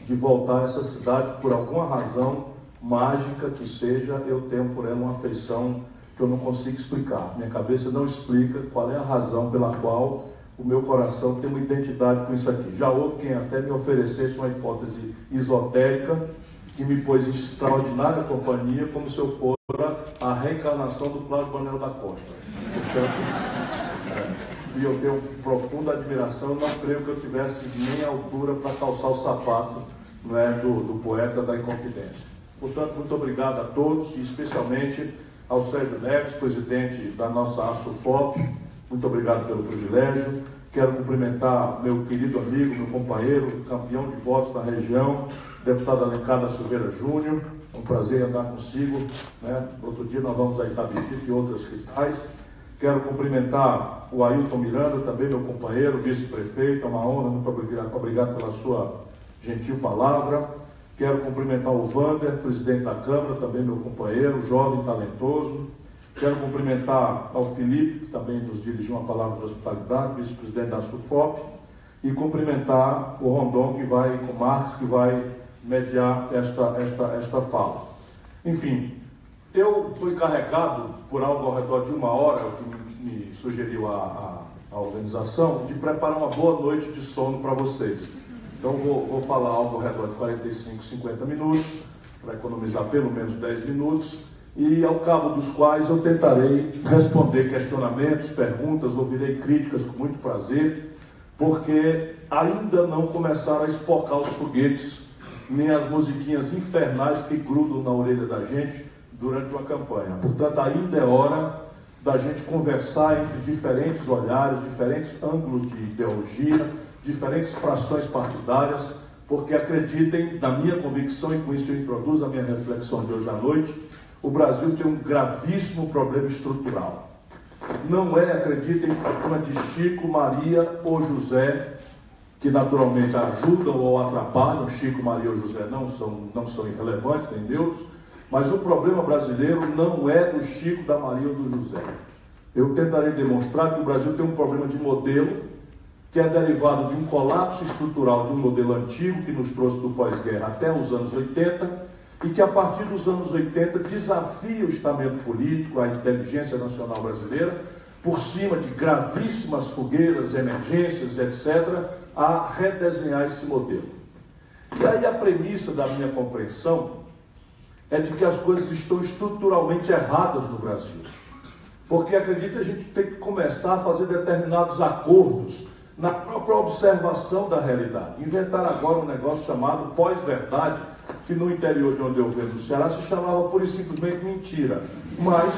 de voltar a essa cidade por alguma razão mágica que seja. Eu tenho por ela uma afeição que eu não consigo explicar. Minha cabeça não explica qual é a razão pela qual o meu coração tem uma identidade com isso aqui. Já houve quem até me oferecesse uma hipótese esotérica que me pôs em extraordinária companhia, como se eu fosse a reencarnação do Cláudio Manuel da Costa. E eu tenho profunda admiração, não creio que eu tivesse nem altura para calçar o sapato, não é, do poeta da Inconfidência. Portanto, muito obrigado a todos, e especialmente ao Sérgio Neves, presidente da nossa ASUFOP. Muito obrigado pelo privilégio. Quero cumprimentar meu querido amigo, meu companheiro, campeão de votos da região, deputado Alencar da Silveira Júnior. É um prazer andar consigo, né? Outro dia nós vamos a Itabiti e outras capitais. Quero cumprimentar o Ailton Miranda, também meu companheiro, vice-prefeito. É uma honra, muito obrigado pela sua gentil palavra. Quero cumprimentar o Vander, presidente da Câmara, também meu companheiro, jovem, talentoso. Quero cumprimentar ao Felipe, que também nos dirigiu uma palavra de hospitalidade, vice-presidente da SUFOP, e cumprimentar o Rondon, que vai, com o Marcos, que vai mediar esta fala. Enfim, eu fui encarregado, por algo ao redor de 1 hora, o que me sugeriu a organização, de preparar uma boa noite de sono para vocês. Então, vou falar algo ao redor de 45, 50 minutos, para economizar pelo menos 10 minutos, e ao cabo dos quais eu tentarei responder questionamentos, perguntas, ouvirei críticas com muito prazer, porque ainda não começaram a espocar os foguetes, nem as musiquinhas infernais que grudam na orelha da gente durante uma campanha. Portanto, ainda é hora da gente conversar entre diferentes olhares, diferentes ângulos de ideologia, diferentes frações partidárias, porque acreditem, na minha convicção, e com isso eu introduzo a minha reflexão de hoje à noite, o Brasil tem um gravíssimo problema estrutural. Não é, acreditem, problema de Chico, Maria ou José, que naturalmente ajudam ou atrapalham. Chico, Maria ou José não são irrelevantes, nem Deus, mas o problema brasileiro não é do Chico, da Maria ou do José. Eu tentarei demonstrar que o Brasil tem um problema de modelo, que é derivado de um colapso estrutural de um modelo antigo que nos trouxe do pós-guerra até os anos 80, e que a partir dos anos 80 desafia o estamento político, a inteligência nacional brasileira, por cima de gravíssimas fogueiras, emergências, etc., a redesenhar esse modelo. E aí a premissa da minha compreensão é de que as coisas estão estruturalmente erradas no Brasil. Porque, acredito, a gente tem que começar a fazer determinados acordos na própria observação da realidade. Inventaram agora um negócio chamado pós-verdade, que no interior de onde eu venho, do Ceará, se chamava pura e simplesmente mentira. Mas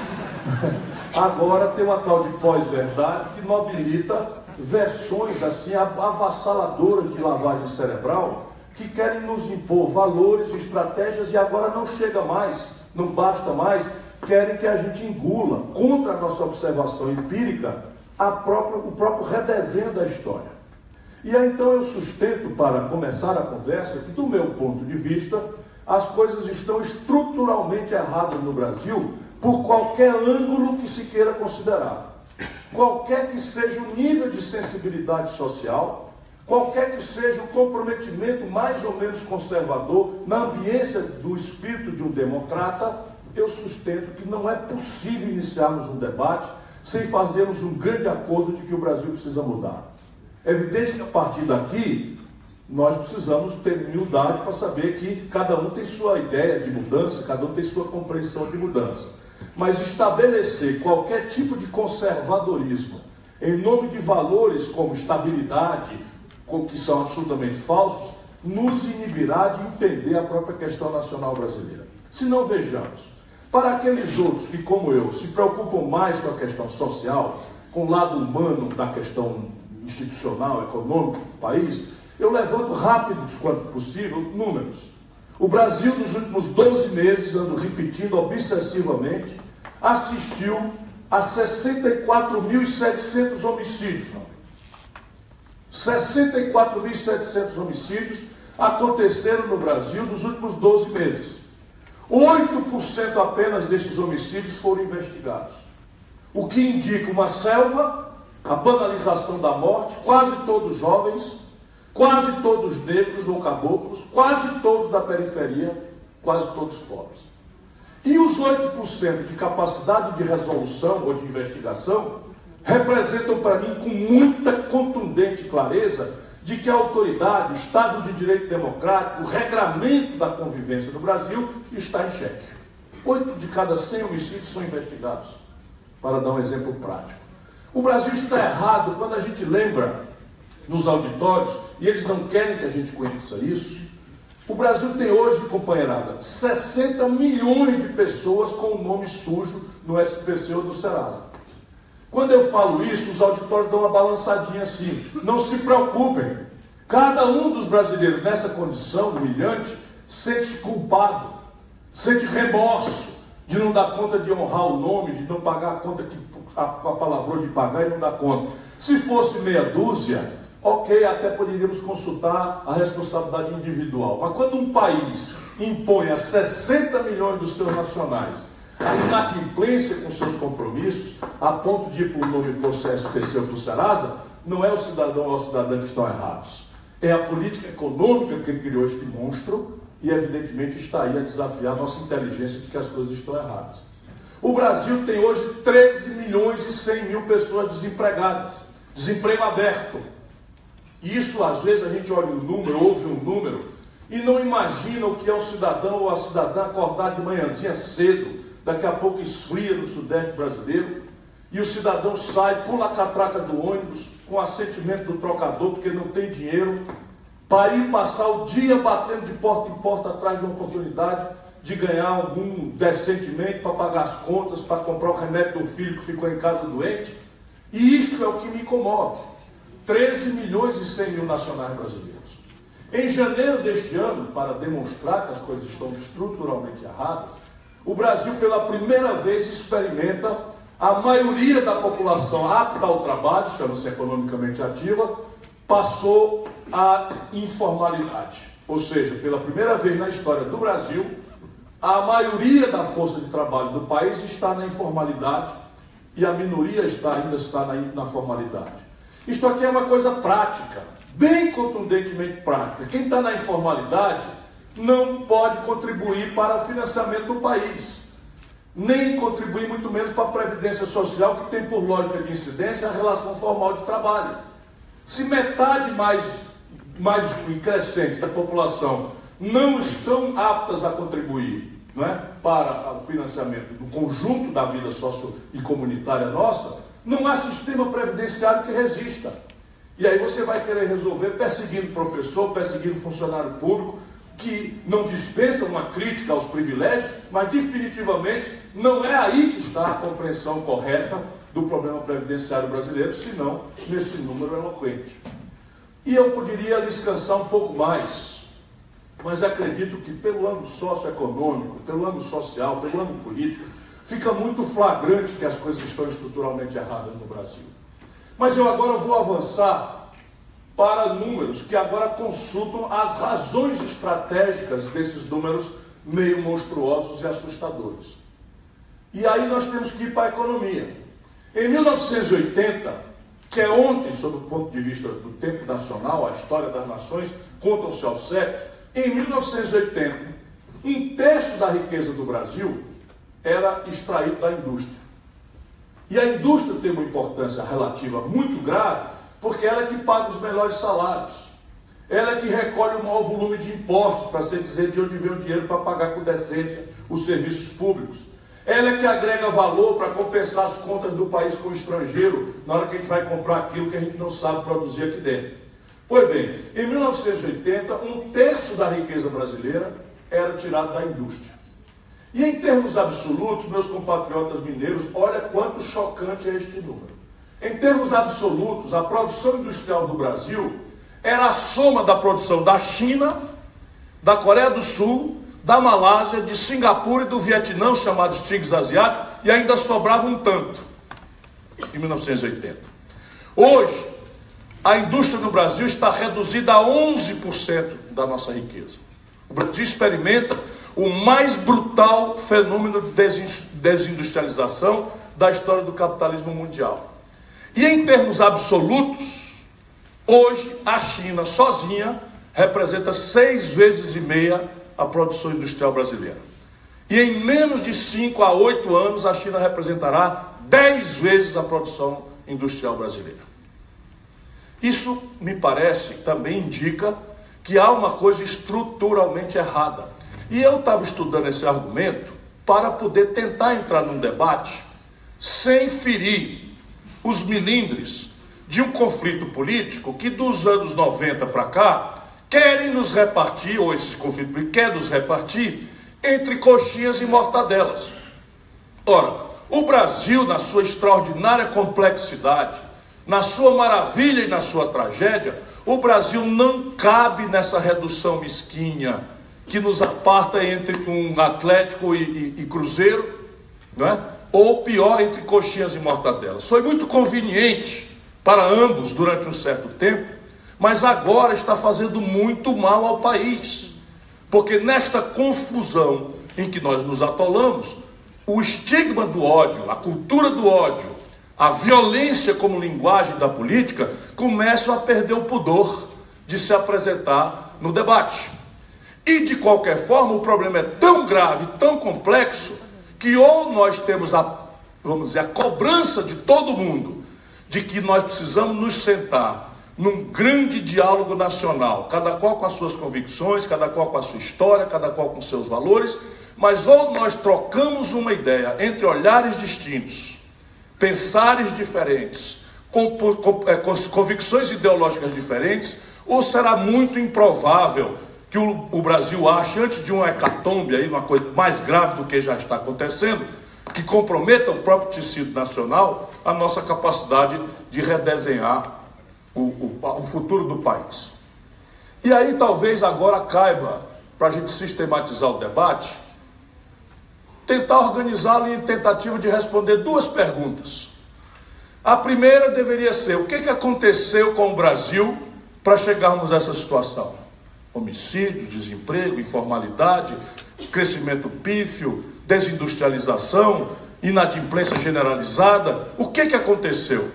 agora tem uma tal de pós-verdade que mobilita versões assim avassaladoras de lavagem cerebral, que querem nos impor valores, estratégias, e agora não chega mais, não basta mais, querem que a gente engula, contra a nossa observação empírica, o próprio redesenho da história. E aí então eu sustento, para começar a conversa, que do meu ponto de vista, as coisas estão estruturalmente erradas no Brasil, por qualquer ângulo que se queira considerar. Qualquer que seja o nível de sensibilidade social, qualquer que seja o comprometimento mais ou menos conservador na ambiência do espírito de um democrata, eu sustento que não é possível iniciarmos um debate sem fazermos um grande acordo de que o Brasil precisa mudar. É evidente que a partir daqui, nós precisamos ter humildade para saber que cada um tem sua ideia de mudança, cada um tem sua compreensão de mudança. Mas estabelecer qualquer tipo de conservadorismo em nome de valores como estabilidade, que são absolutamente falsos, nos inibirá de entender a própria questão nacional brasileira. Se não, vejamos, para aqueles outros que, como eu, se preocupam mais com a questão social, com o lado humano da questão institucional, econômica do país, eu levanto rápidos quanto possível números. O Brasil, nos últimos 12 meses, ando repetindo obsessivamente, assistiu a 64.700 homicídios. 64.700 homicídios aconteceram no Brasil nos últimos 12 meses. 8% apenas desses homicídios foram investigados. O que indica uma selva, a banalização da morte, quase todos jovens, quase todos negros ou caboclos, quase todos da periferia, quase todos pobres. E os 8% de capacidade de resolução ou de investigação representam para mim com muita contundente clareza de que a autoridade, o Estado de Direito Democrático, o regramento da convivência no Brasil está em xeque. 8 de cada 100 homicídios são investigados, para dar um exemplo prático. O Brasil está errado quando a gente lembra nos auditórios, e eles não querem que a gente conheça isso. O Brasil tem hoje, companheirada, 60 milhões de pessoas com o nome sujo no SPC ou no Serasa. Quando eu falo isso, os auditórios dão uma balançadinha assim. Não se preocupem. Cada um dos brasileiros nessa condição humilhante sente-se culpado, sente remorso de não dar conta de honrar o nome, de não pagar a conta que a palavrou de pagar e não dar conta. Se fosse meia dúzia, ok, até poderíamos consultar a responsabilidade individual. Mas quando um país impõe a 60 milhões dos seus nacionais a inadimplência com seus compromissos, a ponto de ir para o nome processo SPC ou para o Serasa, não é o cidadão ou a cidadã que estão errados. É a política econômica que criou este monstro e, evidentemente, está aí a desafiar a nossa inteligência de que as coisas estão erradas. O Brasil tem hoje 13 milhões e 100 mil pessoas desempregadas, desemprego aberto. E isso, às vezes, a gente olha um número, ouve um número, e não imagina o que é o cidadão ou a cidadã acordar de manhãzinha cedo, daqui a pouco esfria no Sudeste brasileiro, e o cidadão sai, pula a catraca do ônibus, com assentimento do trocador, porque não tem dinheiro, para ir passar o dia batendo de porta em porta atrás de uma oportunidade de ganhar algum decentemente para pagar as contas, para comprar o remédio do filho que ficou em casa doente. E isto é o que me comove. 13 milhões e 100 mil nacionais brasileiros. Em janeiro deste ano, para demonstrar que as coisas estão estruturalmente erradas, o Brasil pela primeira vez experimenta a maioria da população apta ao trabalho, chama-se economicamente ativa, passou à informalidade. Ou seja, pela primeira vez na história do Brasil, a maioria da força de trabalho do país está na informalidade e a minoria ainda está na formalidade. Isto aqui é uma coisa prática, bem contundentemente prática. Quem está na informalidade não pode contribuir para o financiamento do país, nem contribuir muito menos para a Previdência Social, que tem por lógica de incidência a relação formal de trabalho. Se metade mais crescente da população não estão aptas a contribuir, não é, para o financiamento do conjunto da vida socio e comunitária nossa, não há sistema previdenciário que resista. E aí você vai querer resolver perseguindo professor, perseguindo funcionário público, que não dispensa uma crítica aos privilégios, mas definitivamente não é aí que está a compreensão correta do problema previdenciário brasileiro, senão nesse número eloquente. E eu poderia descansar um pouco mais, mas acredito que pelo âmbito socioeconômico, pelo âmbito social, pelo âmbito político, fica muito flagrante que as coisas estão estruturalmente erradas no Brasil. Mas eu agora vou avançar para números que agora consultam as razões estratégicas desses números meio monstruosos e assustadores. E aí nós temos que ir para a economia. Em 1980, que é ontem, sob o ponto de vista do tempo nacional, a história das nações, contam-se aos séculos, em 1980, 1/3 da riqueza do Brasil era extraído da indústria. E a indústria tem uma importância relativa muito grave, porque ela é que paga os melhores salários. Ela é que recolhe o maior volume de impostos, para se dizer de onde vem o dinheiro para pagar com decência os serviços públicos. Ela é que agrega valor para compensar as contas do país com o estrangeiro, na hora que a gente vai comprar aquilo que a gente não sabe produzir aqui dentro. Pois bem, em 1980, 1/3 da riqueza brasileira era tirado da indústria. E em termos absolutos, meus compatriotas mineiros, olha quanto chocante é este número. Em termos absolutos, a produção industrial do Brasil era a soma da produção da China, da Coreia do Sul, da Malásia, de Singapura e do Vietnã, chamados tigres asiáticos, e ainda sobrava um tanto, em 1980. Hoje, a indústria no Brasil está reduzida a 11% da nossa riqueza. O Brasil experimenta o mais brutal fenômeno de desindustrialização da história do capitalismo mundial. E em termos absolutos, Hoje, a China sozinha representa 6,5 vezes a produção industrial brasileira. E em menos de 5 a 8 anos, a China representará 10 vezes a produção industrial brasileira. Isso, me parece, também indica que há uma coisa estruturalmente errada. E eu estava estudando esse argumento para poder tentar entrar num debate sem ferir os milindres de um conflito político que dos anos 90 para cá querem nos repartir, ou esse conflito político quer nos repartir entre coxinhas e mortadelas. Ora, o Brasil, na sua extraordinária complexidade, na sua maravilha e na sua tragédia, o Brasil não cabe nessa redução mesquinha que nos aparta entre um Atlético e Cruzeiro, não é? Ou pior, entre coxinhas e mortadelas. Foi muito conveniente para ambos durante um certo tempo, mas agora está fazendo muito mal ao país, porque nesta confusão em que nós nos atolamos, o estigma do ódio, a cultura do ódio, a violência como linguagem da política começam a perder o pudor de se apresentar no debate. E de qualquer forma, o problema é tão grave, tão complexo, que ou nós temos vamos dizer, a cobrança de todo mundo de que nós precisamos nos sentar num grande diálogo nacional, cada qual com as suas convicções, cada qual com a sua história, cada qual com seus valores, mas ou nós trocamos uma ideia entre olhares distintos, pensares diferentes, com convicções ideológicas diferentes, ou será muito improvável que o Brasil ache, antes de uma hecatombe, aí, uma coisa mais grave do que já está acontecendo, que comprometa o próprio tecido nacional, a nossa capacidade de redesenhar o futuro do país. E aí talvez agora caiba, para a gente sistematizar o debate, tentar organizá-lo em tentativa de responder duas perguntas. A primeira deveria ser: o que aconteceu com o Brasil para chegarmos a essa situação? Homicídios, desemprego, informalidade, crescimento pífio, desindustrialização, inadimplência generalizada. O que aconteceu?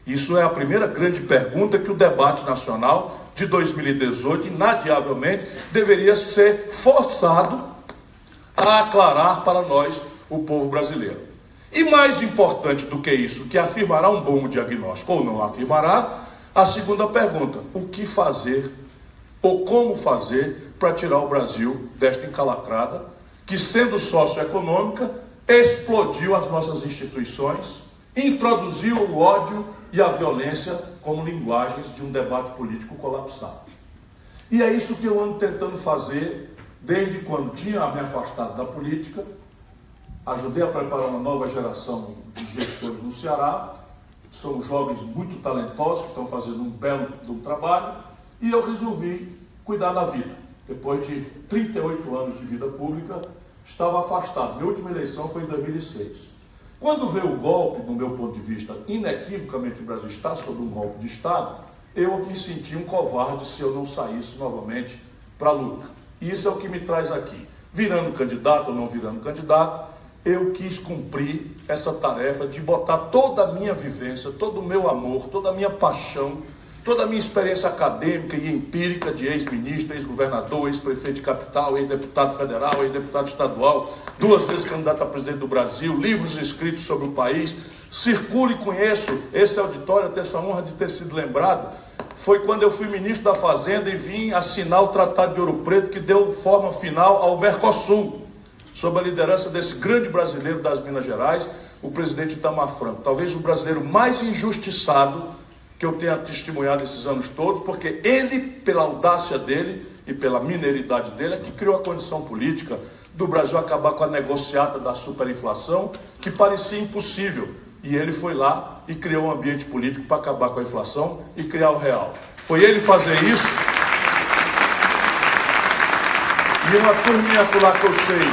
Isso é a primeira grande pergunta que o debate nacional de 2018, inadiavelmente, deveria ser forçado a aclarar para nós, o povo brasileiro. E mais importante do que isso, que afirmará um bom diagnóstico ou não afirmará, a segunda pergunta: o que fazer ou como fazer para tirar o Brasil desta encalacrada que, sendo socioeconômica, explodiu as nossas instituições, introduziu o ódio e a violência como linguagens de um debate político colapsado. E é isso que eu ando tentando fazer desde quando tinha me afastado da política. Ajudei a preparar uma nova geração de gestores no Ceará. São jovens muito talentosos que estão fazendo um belo trabalho. E eu resolvi cuidar da vida. Depois de 38 anos de vida pública, estava afastado. Minha última eleição foi em 2006. Quando veio o golpe, do meu ponto de vista, inequivocamente o Brasil está sob um golpe de Estado, eu me senti um covarde se eu não saísse novamente para a luta. E isso é o que me traz aqui. Virando candidato ou não virando candidato, eu quis cumprir essa tarefa de botar toda a minha vivência, todo o meu amor, toda a minha paixão, toda a minha experiência acadêmica e empírica de ex-ministro, ex-governador, ex-prefeito de capital, ex-deputado federal, ex-deputado estadual, 2 vezes candidato a presidente do Brasil, livros escritos sobre o país. Circulo e conheço esse auditório, tenho essa honra de ter sido lembrado. Foi quando eu fui ministro da Fazenda e vim assinar o Tratado de Ouro Preto, que deu forma final ao Mercosul, sob a liderança desse grande brasileiro das Minas Gerais, o presidente Itamar Franco. Talvez o brasileiro mais injustiçado que eu tenha testemunhado esses anos todos, porque ele, pela audácia dele e pela mineiridade dele, é que criou a condição política do Brasil acabar com a negociata da superinflação, que parecia impossível. E ele foi lá e criou um ambiente político para acabar com a inflação e criar o real. Foi ele fazer isso. E uma turminha por lá que eu sei,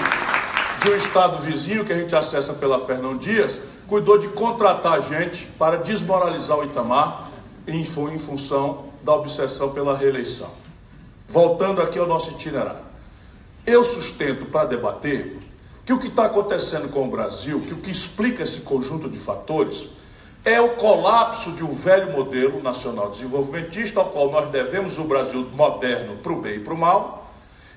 de um estado vizinho, que a gente acessa pela Fernão Dias, cuidou de contratar gente para desmoralizar o Itamar, em função da obsessão pela reeleição. Voltando aqui ao nosso itinerário. Eu sustento para debater que o que está acontecendo com o Brasil, que o que explica esse conjunto de fatores, é o colapso de um velho modelo nacional desenvolvimentista, ao qual nós devemos o Brasil moderno para o bem e para o mal,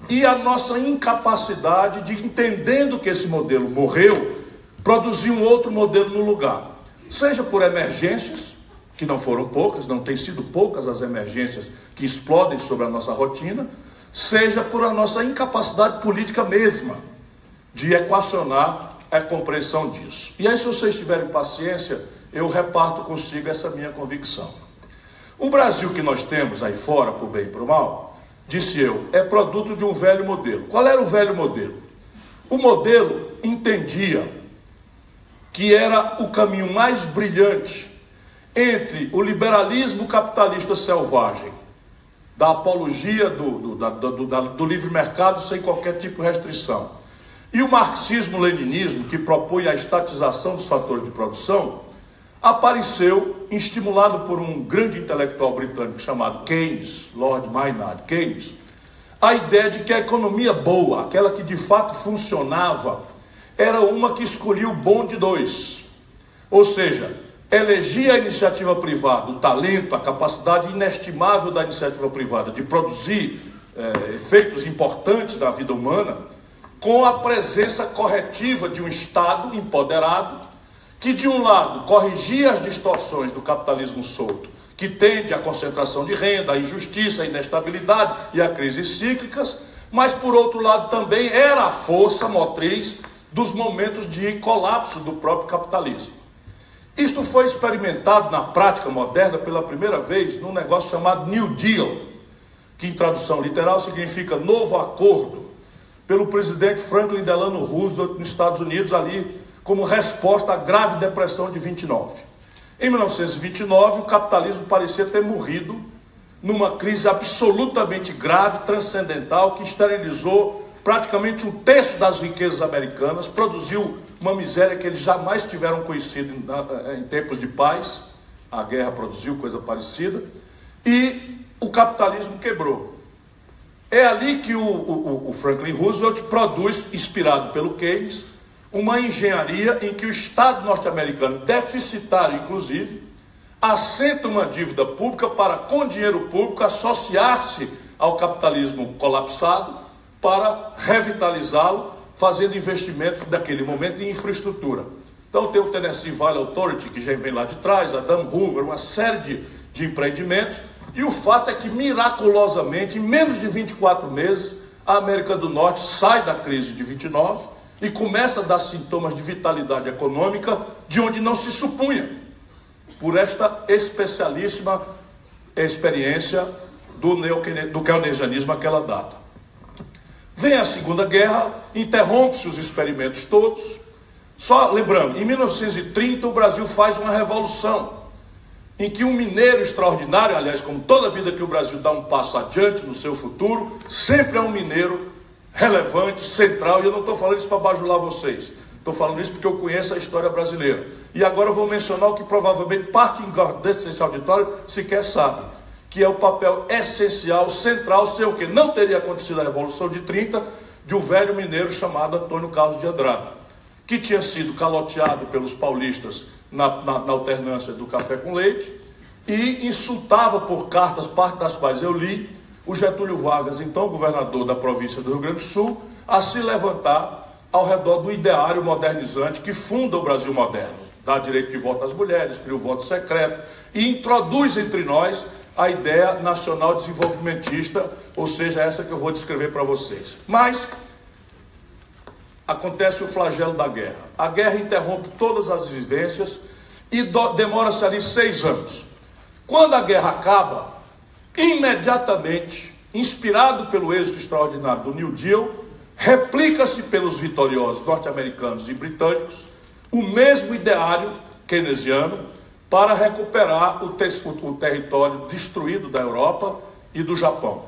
e a nossa incapacidade de, entendendo que esse modelo morreu, produzir um outro modelo no lugar. Seja por emergências, que não foram poucas, não têm sido poucas as emergências que explodem sobre a nossa rotina, seja por a nossa incapacidade política mesma de equacionar a compreensão disso. E aí, se vocês tiverem paciência, eu reparto consigo essa minha convicção. O Brasil que nós temos aí fora, por bem e por mal, disse eu, é produto de um velho modelo. Qual era o velho modelo? O modelo entendia que era o caminho mais brilhante entre o liberalismo capitalista selvagem, da apologia do livre mercado sem qualquer tipo de restrição, e o marxismo-leninismo, que propõe a estatização dos fatores de produção, apareceu, estimulado por um grande intelectual britânico chamado Keynes, Lord Maynard Keynes, a ideia de que a economia boa, aquela que de fato funcionava, era uma que escolhia o bom de dois. Ou seja, elegia a iniciativa privada, o talento, a capacidade inestimável da iniciativa privada de produzir efeitos importantes na vida humana, com a presença corretiva de um Estado empoderado, que de um lado corrigia as distorções do capitalismo solto, que tende à concentração de renda, à injustiça, à inestabilidade e a crises cíclicas, mas por outro lado também era a força motriz dos momentos de colapso do próprio capitalismo. Isto foi experimentado na prática moderna pela primeira vez num negócio chamado New Deal, que em tradução literal significa novo acordo, pelo presidente Franklin Delano Roosevelt nos Estados Unidos, ali como resposta à grave depressão de 29. Em 1929, o capitalismo parecia ter morrido numa crise absolutamente grave, transcendental, que esterilizou praticamente um terço das riquezas americanas, produziu uma miséria que eles jamais tiveram conhecido em tempos de paz. A guerra produziu coisa parecida, e o capitalismo quebrou. É ali que o Franklin Roosevelt produz, inspirado pelo Keynes, uma engenharia em que o Estado norte-americano, deficitário inclusive, assenta uma dívida pública para, com dinheiro público, associar-se ao capitalismo colapsado para revitalizá-lo, fazendo investimentos daquele momento em infraestrutura. Então tem o Tennessee Valley Authority, que já vem lá de trás, a Dan Hoover, uma série de empreendimentos, e o fato é que, miraculosamente, em menos de 24 meses, a América do Norte sai da crise de 29 e começa a dar sintomas de vitalidade econômica de onde não se supunha, por esta especialíssima experiência do keynesianismo naquela data. Vem a Segunda Guerra, interrompe-se os experimentos todos. Só lembrando, em 1930 o Brasil faz uma revolução, em que um mineiro extraordinário, aliás, como toda vida que o Brasil dá um passo adiante no seu futuro, sempre é um mineiro relevante, central, e eu não estou falando isso para bajular vocês, estou falando isso porque eu conheço a história brasileira. E agora eu vou mencionar o que provavelmente parte desse auditório sequer sabe, que é o papel essencial, central, sem o que não teria acontecido a Revolução de 30, de um velho mineiro chamado Antônio Carlos de Andrade, que tinha sido caloteado pelos paulistas na alternância do café com leite, e insultava por cartas, parte das quais eu li, o Getúlio Vargas, então governador da província do Rio Grande do Sul, a se levantar ao redor do ideário modernizante que funda o Brasil moderno, dá direito de voto às mulheres, cria o voto secreto e introduz entre nós a ideia nacional desenvolvimentista, ou seja, essa que eu vou descrever para vocês. Mas acontece o flagelo da guerra. A guerra interrompe todas as vivências e demora-se ali 6 anos. Quando a guerra acaba, imediatamente, inspirado pelo êxito extraordinário do New Deal, replica-se pelos vitoriosos norte-americanos e britânicos o mesmo ideário keynesiano para recuperar o território destruído da Europa e do Japão.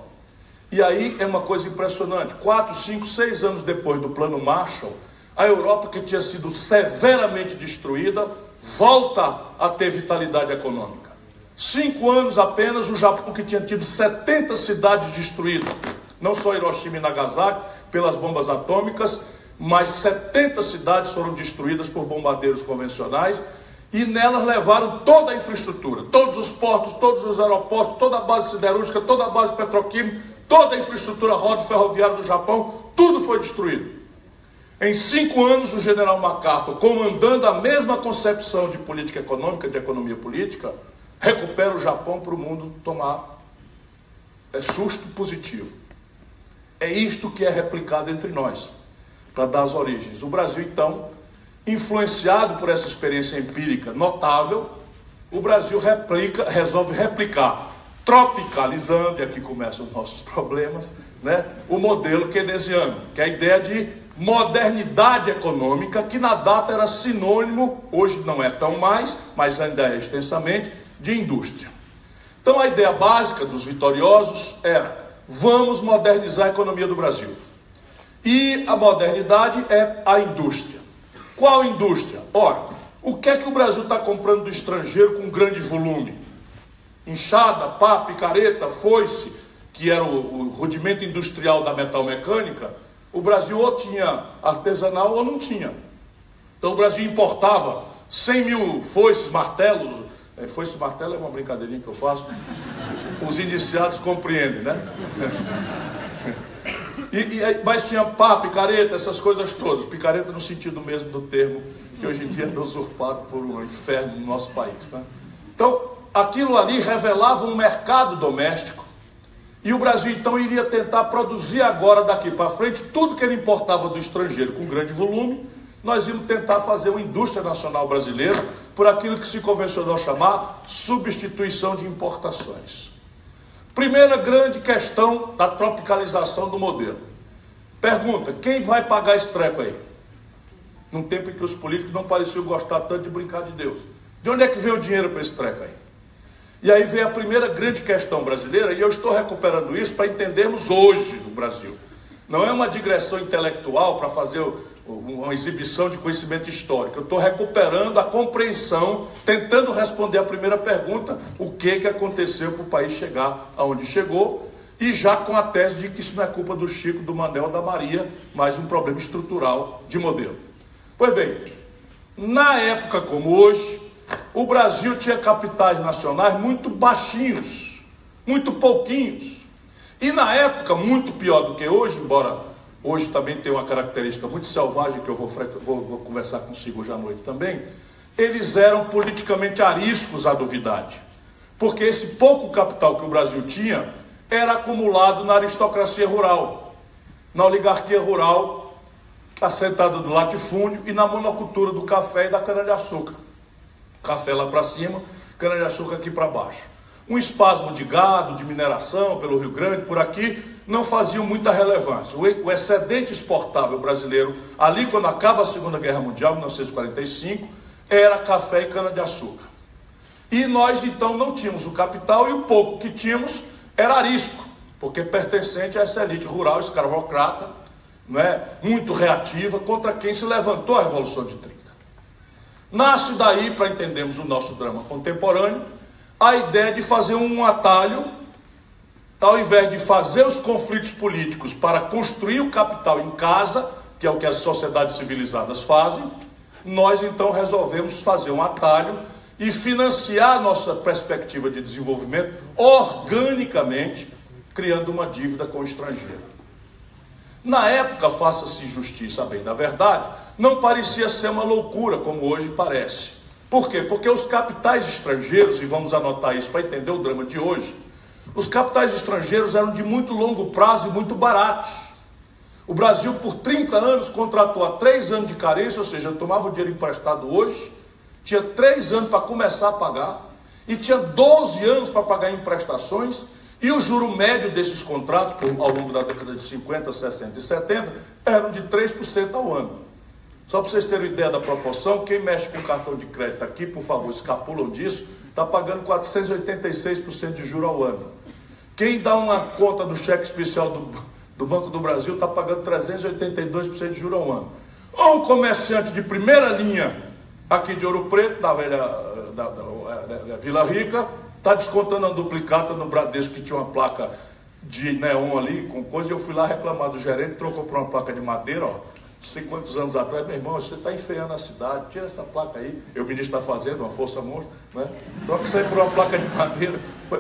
E aí é uma coisa impressionante, 4, 5, 6 anos depois do Plano Marshall, a Europa, que tinha sido severamente destruída, volta a ter vitalidade econômica. 5 anos apenas, o Japão, que tinha tido 70 cidades destruídas, não só Hiroshima e Nagasaki, pelas bombas atômicas, mas 70 cidades foram destruídas por bombardeiros convencionais, e nelas levaram toda a infraestrutura, todos os portos, todos os aeroportos, toda a base siderúrgica, toda a base petroquímica, toda a infraestrutura ferroviária do Japão, tudo foi destruído. Em 5 anos, o general MacArthur, comandando a mesma concepção de política econômica, de economia política, recupera o Japão para o mundo tomar susto positivo. É isto que é replicado entre nós, para dar as origens. O Brasil, então, influenciado por essa experiência empírica notável, o Brasil resolve replicar, tropicalizando, e aqui começam os nossos problemas, né, o modelo keynesiano, que é a ideia de modernidade econômica, que na data era sinônimo, hoje não é tão mais, mas ainda é extensamente, de indústria. Então a ideia básica dos vitoriosos era: vamos modernizar a economia do Brasil. E a modernidade é a indústria. Qual indústria? Ora, o que é que o Brasil está comprando do estrangeiro com grande volume? Enxada, pá, picareta, foice, que era o rudimento industrial da metalmecânica. O Brasil ou tinha artesanal ou não tinha. Então o Brasil importava 100 mil foices, martelos. Foice e martelo é uma brincadeirinha que eu faço. Os iniciados compreendem, né? Mas tinha pá, picareta, essas coisas todas. Picareta no sentido mesmo do termo, que hoje em dia é usurpado por um inferno no nosso país, né? Então, aquilo ali revelava um mercado doméstico. E o Brasil, então, iria tentar produzir agora, daqui para frente, tudo que ele importava do estrangeiro com grande volume. Nós íamos tentar fazer uma indústria nacional brasileira por aquilo que se convencionou chamar substituição de importações. Primeira grande questão da tropicalização do modelo. Pergunta: quem vai pagar esse treco aí? Num tempo em que os políticos não pareciam gostar tanto de brincar de Deus. De onde é que vem o dinheiro para esse treco aí? E aí vem a primeira grande questão brasileira, e eu estou recuperando isso para entendermos hoje no Brasil. Não é uma digressão intelectual para fazer uma exibição de conhecimento histórico. Eu estou recuperando a compreensão, tentando responder a primeira pergunta: o que aconteceu para o país chegar aonde chegou, e já com a tese de que isso não é culpa do Chico, do Manel, da Maria, mas um problema estrutural de modelo. Pois bem, na época como hoje, o Brasil tinha capitais nacionais muito baixinhos, muito pouquinhos. E na época, muito pior do que hoje, embora hoje também tenha uma característica muito selvagem, que eu vou conversar consigo hoje à noite também, eles eram politicamente ariscos à novidade. Porque esse pouco capital que o Brasil tinha era acumulado na aristocracia rural, na oligarquia rural, assentada no latifúndio e na monocultura do café e da cana-de-açúcar. Café lá para cima, cana-de-açúcar aqui para baixo. Um espasmo de gado, de mineração pelo Rio Grande, por aqui, não faziam muita relevância. O excedente exportável brasileiro, ali quando acaba a Segunda Guerra Mundial, 1945, era café e cana-de-açúcar. E nós, então, não tínhamos o capital, e o pouco que tínhamos era arisco, porque pertencente a essa elite rural escravocrata, não é, muito reativa, contra quem se levantou a Revolução de 30. Nasce daí, para entendermos o nosso drama contemporâneo, a ideia de fazer um atalho, ao invés de fazer os conflitos políticos para construir o capital em casa, que é o que as sociedades civilizadas fazem, nós então resolvemos fazer um atalho e financiar a nossa perspectiva de desenvolvimento organicamente, criando uma dívida com o estrangeiro. Na época, faça-se justiça bem da verdade, não parecia ser uma loucura, como hoje parece. Por quê? Porque os capitais estrangeiros, e vamos anotar isso para entender o drama de hoje, os capitais estrangeiros eram de muito longo prazo e muito baratos. O Brasil, por 30 anos, contratou a 3 anos de carência, ou seja, tomava o dinheiro emprestado hoje, tinha 3 anos para começar a pagar, e tinha 12 anos para pagar em prestações, e o juro médio desses contratos, ao longo da década de 50, 60 e 70, eram de 3% ao ano. Só para vocês terem ideia da proporção, quem mexe com cartão de crédito aqui, por favor, escapulam disso, está pagando 486% de juro ao ano. Quem dá uma conta do cheque especial do Banco do Brasil está pagando 382% de juro ao ano. Ou um comerciante de primeira linha aqui de Ouro Preto, da Vila Rica, está descontando a duplicata no Bradesco, que tinha uma placa de neon ali, com coisa, e eu fui lá reclamar do gerente, trocou por uma placa de madeira, ó, sei quantos anos atrás, meu irmão, você está enfeiando a cidade, tira essa placa aí. Eu, ministro da Fazenda, uma força monstro, né? Troca isso aí por uma placa de madeira,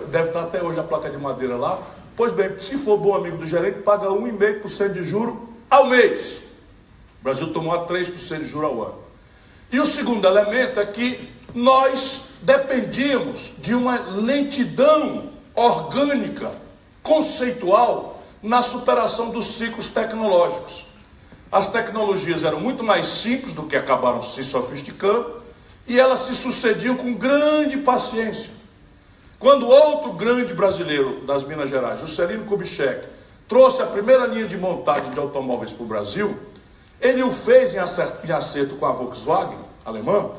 deve estar até hoje a placa de madeira lá. Pois bem, se for bom amigo do gerente, paga 1,5% de juro ao mês. O Brasil tomou a 3% de juro ao ano. E o segundo elemento é que nós dependíamos de uma lentidão orgânica, conceitual, na superação dos ciclos tecnológicos. As tecnologias eram muito mais simples do que acabaram se sofisticando, e elas se sucediam com grande paciência. Quando outro grande brasileiro das Minas Gerais, Juscelino Kubitschek, trouxe a primeira linha de montagem de automóveis para o Brasil, ele o fez em acerto com a Volkswagen alemã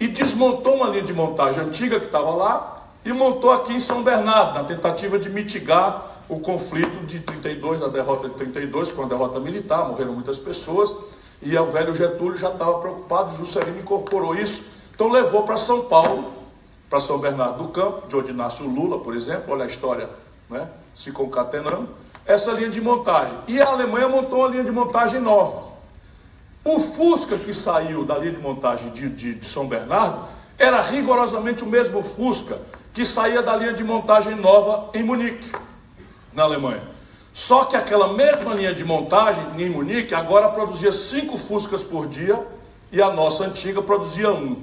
e desmontou uma linha de montagem antiga que estava lá e montou aqui em São Bernardo, na tentativa de mitigar o conflito de 32, da derrota de 32, que foi uma derrota militar, morreram muitas pessoas, e o velho Getúlio já estava preocupado, Juscelino incorporou isso, então levou para São Paulo, para São Bernardo do Campo, de onde nasce o Lula, por exemplo, olha a história, né, se concatenando, essa linha de montagem. E a Alemanha montou uma linha de montagem nova. O Fusca que saiu da linha de montagem de São Bernardo era rigorosamente o mesmo Fusca que saía da linha de montagem nova em Munique, na Alemanha. Só que aquela mesma linha de montagem em Munique agora produzia 5 Fuscas por dia e a nossa antiga produzia 1,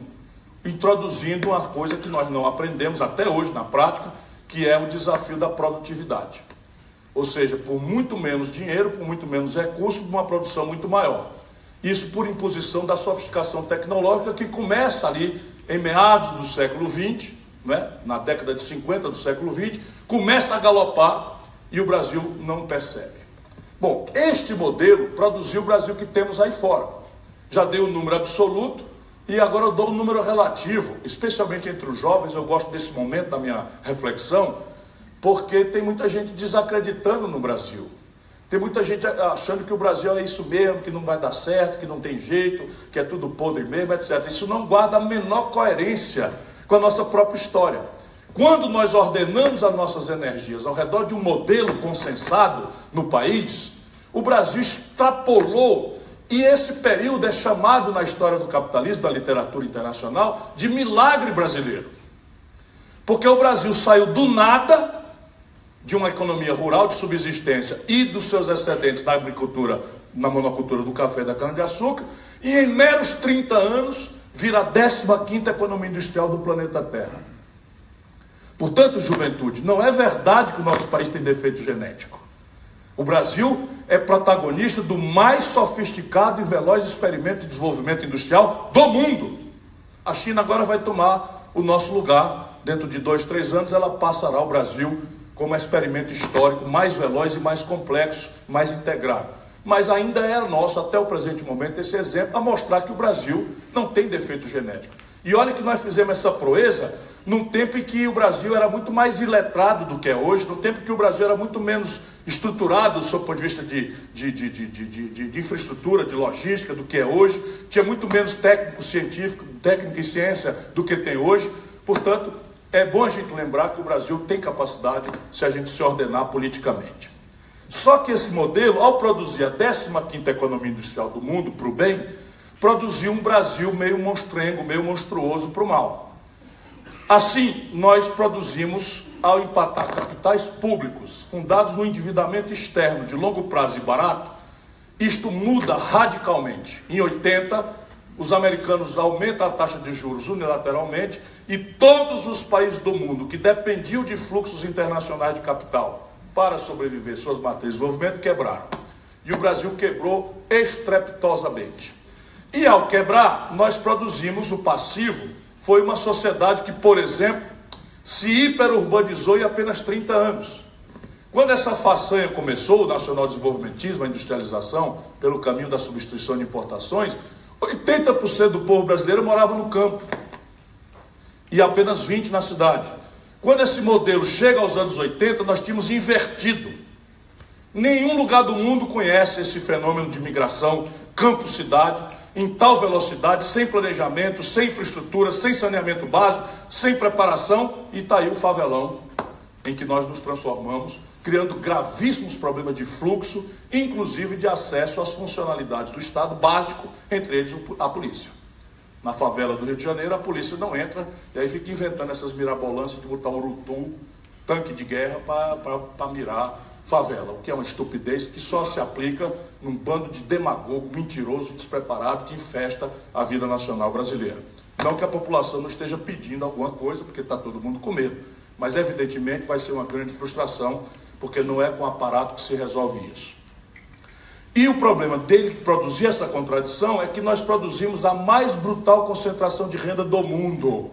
introduzindo uma coisa que nós não aprendemos até hoje na prática, que é o desafio da produtividade. Ou seja, por muito menos dinheiro, por muito menos recursos, uma produção muito maior. Isso por imposição da sofisticação tecnológica que começa ali em meados do século XX, né? Na década de 50 do século XX, começa a galopar e o Brasil não percebe. Bom, este modelo produziu o Brasil que temos aí fora. Já dei o número absoluto e agora eu dou o número relativo, especialmente entre os jovens. Eu gosto desse momento da minha reflexão, porque tem muita gente desacreditando no Brasil. Tem muita gente achando que o Brasil é isso mesmo, que não vai dar certo, que não tem jeito, que é tudo podre mesmo, etc. Isso não guarda a menor coerência com a nossa própria história. Quando nós ordenamos as nossas energias ao redor de um modelo consensado no país, o Brasil extrapolou, e esse período é chamado na história do capitalismo, da literatura internacional, de milagre brasileiro. Porque o Brasil saiu do nada, de uma economia rural de subsistência e dos seus excedentes na agricultura, na monocultura do café e da cana-de-açúcar, e em meros 30 anos vira a 15ª economia industrial do planeta Terra. Portanto, juventude, não é verdade que o nosso país tem defeito genético. O Brasil é protagonista do mais sofisticado e veloz experimento de desenvolvimento industrial do mundo. A China agora vai tomar o nosso lugar. Dentro de 2, 3 anos ela passará ao Brasil como experimento histórico mais veloz e mais complexo, mais integrado. Mas ainda é nosso, até o presente momento, esse exemplo a mostrar que o Brasil não tem defeito genético. E olha que nós fizemos essa proeza num tempo em que o Brasil era muito mais iletrado do que é hoje, num tempo em que o Brasil era muito menos estruturado do seu ponto de vista de infraestrutura, de logística do que é hoje, tinha muito menos técnico e ciência do que tem hoje. Portanto, é bom a gente lembrar que o Brasil tem capacidade se a gente se ordenar politicamente. Só que esse modelo, ao produzir a 15ª economia industrial do mundo para o bem, produziu um Brasil meio monstrengo, meio monstruoso para o mal. Assim, nós produzimos, ao empatar capitais públicos, fundados no endividamento externo de longo prazo e barato, isto muda radicalmente. Em 80, os americanos aumentam a taxa de juros unilateralmente e todos os países do mundo que dependiam de fluxos internacionais de capital para sobreviver suas matrizes de desenvolvimento quebraram. E o Brasil quebrou estrepitosamente. E ao quebrar, nós produzimos o passivo. Foi uma sociedade que, por exemplo, se hiperurbanizou em apenas 30 anos. Quando essa façanha começou, o nacional-desenvolvimentismo, a industrialização, pelo caminho da substituição de importações, 80% do povo brasileiro morava no campo e apenas 20% na cidade. Quando esse modelo chega aos anos 80, nós tínhamos invertido. Nenhum lugar do mundo conhece esse fenômeno de migração campo-cidade em tal velocidade, sem planejamento, sem infraestrutura, sem saneamento básico, sem preparação, e está aí o favelão em que nós nos transformamos criando gravíssimos problemas de fluxo, inclusive de acesso às funcionalidades do Estado básico, entre eles a polícia. Na favela do Rio de Janeiro, a polícia não entra, e aí fica inventando essas mirabolâncias de botar urutu, tanque de guerra, para mirar favela, o que é uma estupidez que só se aplica num bando de demagogo, mentiroso e despreparado que infesta a vida nacional brasileira. Não que a população não esteja pedindo alguma coisa, porque está todo mundo com medo, mas evidentemente vai ser uma grande frustração, porque não é com aparato que se resolve isso. E o problema dele produzir essa contradição é que nós produzimos a mais brutal concentração de renda do mundo.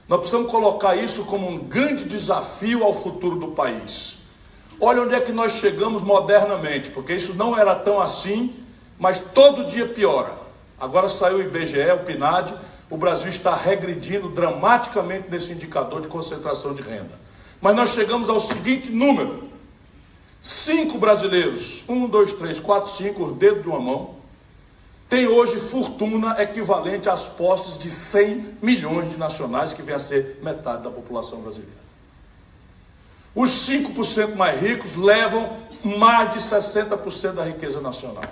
Nós precisamos colocar isso como um grande desafio ao futuro do país. Olha onde é que nós chegamos modernamente, porque isso não era tão assim, mas todo dia piora. Agora saiu o IBGE, o PNAD, o Brasil está regredindo dramaticamente nesse indicador de concentração de renda. Mas nós chegamos ao seguinte número: 5 brasileiros, 1, 2, 3, 4, 5, os dedos de uma mão, tem hoje fortuna equivalente às posses de 100 milhões de nacionais, que vem a ser metade da população brasileira. Os 5% mais ricos levam mais de 60% da riqueza nacional.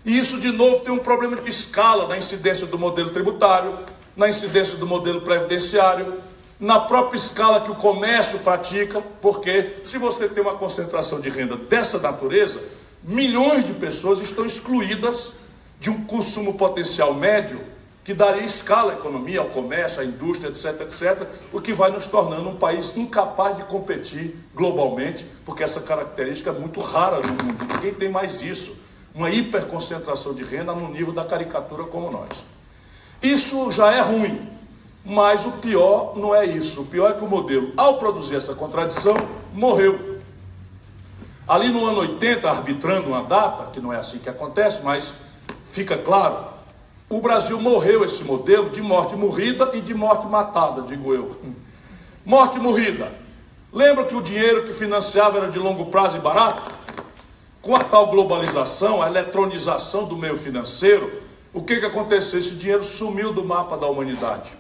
E isso, de novo, tem um problema de escala na incidência do modelo tributário, na incidência do modelo previdenciário, na própria escala que o comércio pratica, porque se você tem uma concentração de renda dessa natureza, milhões de pessoas estão excluídas de um consumo potencial médio que daria escala à economia, ao comércio, à indústria, etc., etc., o que vai nos tornando um país incapaz de competir globalmente, porque essa característica é muito rara no mundo. Ninguém tem mais isso, uma hiperconcentração de renda no nível da caricatura como nós. Isso já é ruim, mas o pior não é isso. O pior é que o modelo, ao produzir essa contradição, morreu. Ali no ano 80, arbitrando uma data, que não é assim que acontece, mas fica claro, o Brasil morreu esse modelo de morte morrida e de morte matada, digo eu. Morte morrida. Lembra que o dinheiro que financiava era de longo prazo e barato? Com a tal globalização, a eletronização do meio financeiro, o que aconteceu? Esse dinheiro sumiu do mapa da humanidade.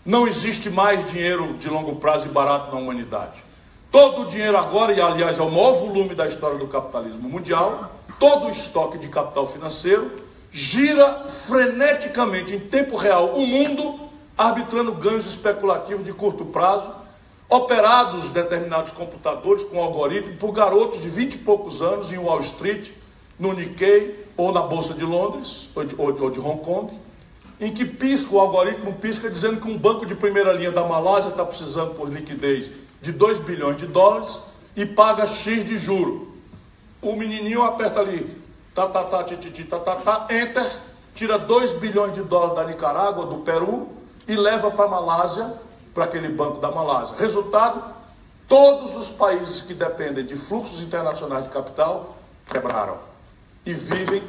Não existe mais dinheiro de longo prazo e barato na humanidade. Todo o dinheiro agora, e aliás é o maior volume da história do capitalismo mundial, todo o estoque de capital financeiro, gira freneticamente, em tempo real, o mundo, arbitrando ganhos especulativos de curto prazo, operados determinados computadores com algoritmo por garotos de 20 e poucos anos em Wall Street, no Nikkei, ou na Bolsa de Londres, ou de Hong Kong, em que pisca, o algoritmo pisca dizendo que um banco de primeira linha da Malásia está precisando por liquidez de 2 bilhões de dólares e paga X de juro. O menininho aperta ali, enter, tira 2 bilhões de dólares da Nicarágua, do Peru, e leva para a Malásia, para aquele banco da Malásia. Resultado, todos os países que dependem de fluxos internacionais de capital quebraram e vivem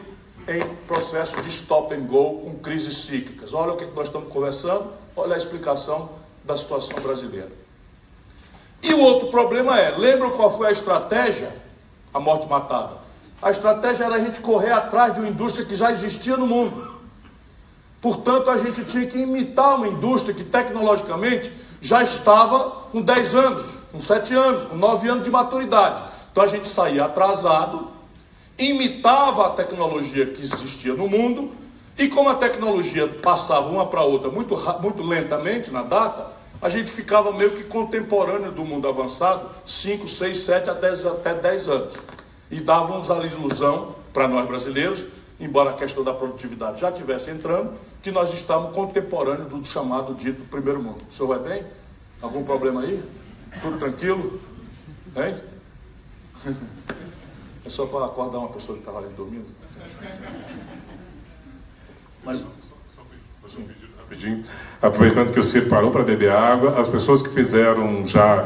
em processo de stop and go com crises cíclicas. Olha o que nós estamos conversando, olha a explicação da situação brasileira. E o outro problema é, lembram qual foi a estratégia? A morte matada. A estratégia era a gente correr atrás de uma indústria que já existia no mundo. Portanto, a gente tinha que imitar uma indústria que tecnologicamente já estava com 10 anos, com 7 anos, com 9 anos de maturidade. Então a gente saía atrasado, imitava a tecnologia que existia no mundo, e como a tecnologia passava uma para outra muito lentamente na data, a gente ficava meio que contemporâneo do mundo avançado, 5, 6, 7 até 10 anos. E dávamos a ilusão para nós brasileiros, embora a questão da produtividade já estivesse entrando, que nós estávamos contemporâneos do chamado dito primeiro mundo. O senhor vai bem? Algum problema aí? Tudo tranquilo? Hein? É só para acordar uma pessoa que estava ali dormindo? Mas... Só rapidinho. Aproveitando que o Ciro parou para beber água, as pessoas que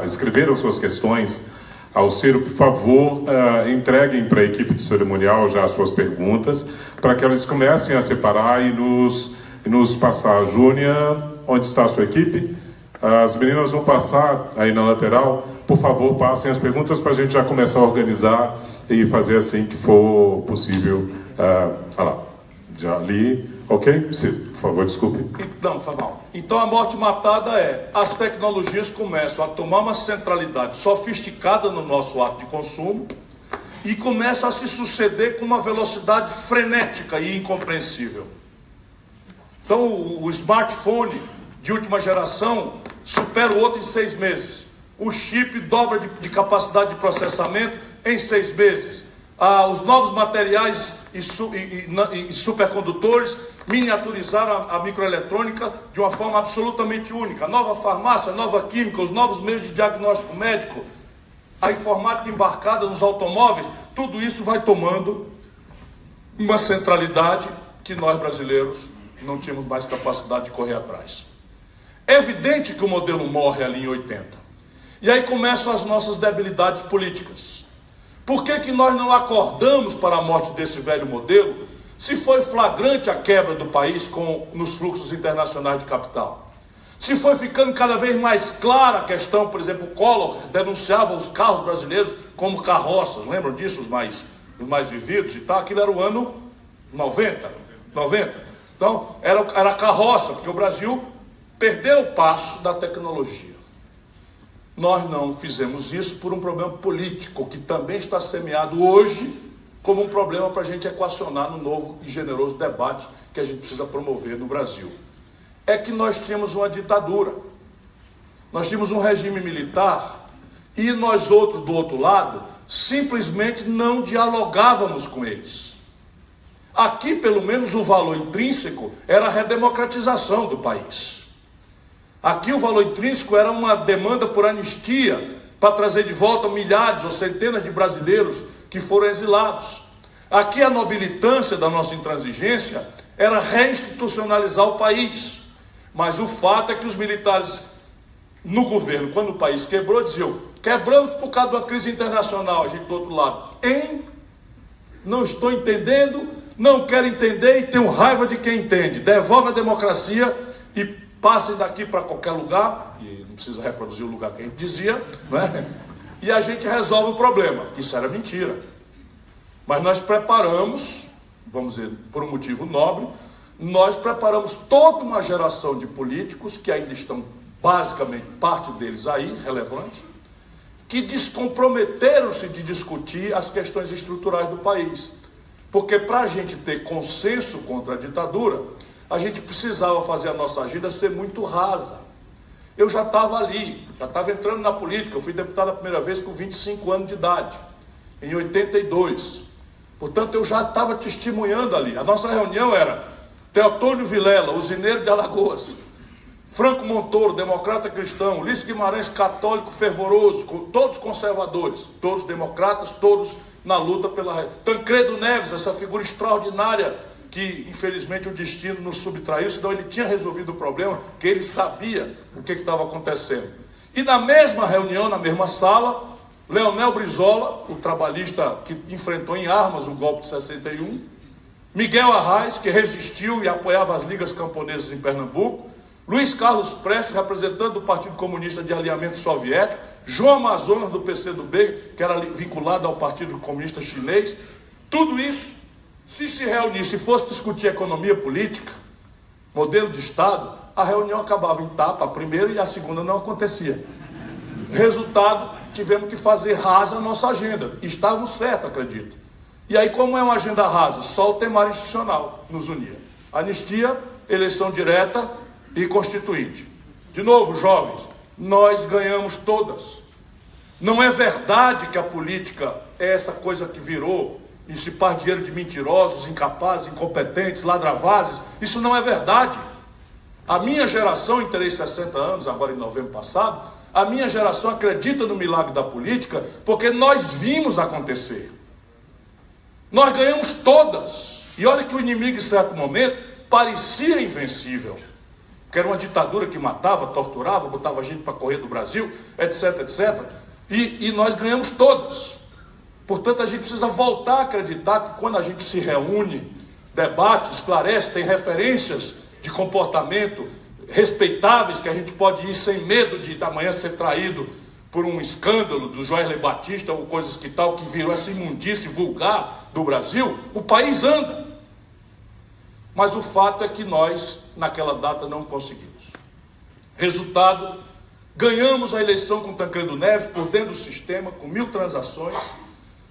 escreveram suas questões ao Ciro, por favor, entreguem para a equipe de cerimonial já as suas perguntas, para que eles comecem a separar e nos passar. Júnia, onde está a sua equipe? As meninas vão passar aí na lateral. Por favor, passem as perguntas para a gente já começar a organizar e fazer assim que for possível. Já ali, Ok? Por favor, desculpe. Não, foi mal. Então a morte matada é: as tecnologias começam a tomar uma centralidade sofisticada no nosso ato de consumo e começam a se suceder com uma velocidade frenética e incompreensível. Então o smartphone de última geração supera o outro em 6 meses. O chip dobra de capacidade de processamento em 6 meses. Os novos materiais e supercondutores miniaturizaram a microeletrônica de uma forma absolutamente única. A nova farmácia, a nova química, os novos meios de diagnóstico médico, a informática embarcada nos automóveis, tudo isso vai tomando uma centralidade que nós brasileiros não tínhamos mais capacidade de correr atrás. É evidente que o modelo morre ali em 80. E aí começam as nossas debilidades políticas. Por que nós não acordamos para a morte desse velho modelo, se foi flagrante a quebra do país nos fluxos internacionais de capital? Se foi ficando cada vez mais clara a questão, por exemplo, o Collor denunciava os carros brasileiros como carroças, lembram disso, os mais vividos e tal? Aquilo era o ano 90. Então, era carroça, porque o Brasil perdeu o passo da tecnologia. Nós não fizemos isso por um problema político, que também está semeado hoje como um problema para a gente equacionar no novo e generoso debate que a gente precisa promover no Brasil. É que nós tínhamos uma ditadura, nós tínhamos um regime militar e nós outros do outro lado simplesmente não dialogávamos com eles. Aqui, pelo menos, o valor intrínseco era a redemocratização do país. Aqui o valor intrínseco era uma demanda por anistia para trazer de volta milhares ou centenas de brasileiros que foram exilados. Aqui a nobilitância da nossa intransigência era reinstitucionalizar o país. Mas o fato é que os militares no governo, quando o país quebrou, diziam: quebramos por causa de uma crise internacional. A gente do outro lado: não estou entendendo, não quero entender e tenho raiva de quem entende. Devolve a democracia e passem daqui para qualquer lugar, e não precisa reproduzir o lugar que a gente dizia, né? E a gente resolve o problema. Isso era mentira. Mas nós preparamos, vamos dizer, por um motivo nobre, nós preparamos toda uma geração de políticos, que ainda estão, basicamente, parte deles aí, relevante, que descomprometeram-se de discutir as questões estruturais do país. Porque para a gente ter consenso contra a ditadura, a gente precisava fazer a nossa agenda ser muito rasa. Eu já estava ali, já estava entrando na política. Eu fui deputado a primeira vez com 25 anos de idade, em 82. Portanto, eu já estava testemunhando ali. A nossa reunião era Teotônio Vilela, usineiro de Alagoas, Franco Montoro, democrata cristão, Ulisses Guimarães, católico fervoroso, todos conservadores, todos democratas, todos na luta pela... Tancredo Neves, essa figura extraordinária que, infelizmente, o destino nos subtraiu, senão ele tinha resolvido o problema, que ele sabia o que estava acontecendo. E na mesma reunião, na mesma sala, Leonel Brizola, o trabalhista que enfrentou em armas o golpe de 61, Miguel Arraes, que resistiu e apoiava as ligas camponesas em Pernambuco, Luiz Carlos Prestes, representante do Partido Comunista de Alinhamento Soviético, João Amazonas, do PCdoB, que era vinculado ao Partido Comunista Chinês. Tudo isso, se reunisse e fosse discutir economia política, modelo de Estado, a reunião acabava em tapa, a primeira, e a segunda não acontecia. Resultado, tivemos que fazer rasa a nossa agenda. Estávamos certos, acredito. E aí, como é uma agenda rasa? Só o temário institucional nos unia. Anistia, eleição direta e constituinte. De novo, jovens, nós ganhamos todas. Não é verdade que a política é essa coisa que virou e se faz dinheiro de mentirosos, incapazes, incompetentes, ladravazes. Isso não é verdade. A minha geração, eu terei 60 anos, agora em novembro passado, a minha geração acredita no milagre da política porque nós vimos acontecer. Nós ganhamos todas. E olha que o inimigo, em certo momento, parecia invencível. Que era uma ditadura que matava, torturava, botava gente para correr do Brasil, etc, etc. E nós ganhamos todas. Portanto, a gente precisa voltar a acreditar que quando a gente se reúne, debate, esclarece, tem referências de comportamento respeitáveis, que a gente pode ir sem medo de amanhã ser traído por um escândalo do Joesley Batista ou coisas que tal, que virou essa imundície vulgar do Brasil, o país anda. Mas o fato é que nós, naquela data, não conseguimos. Resultado, ganhamos a eleição com Tancredo Neves por dentro do sistema, com 1000 transações,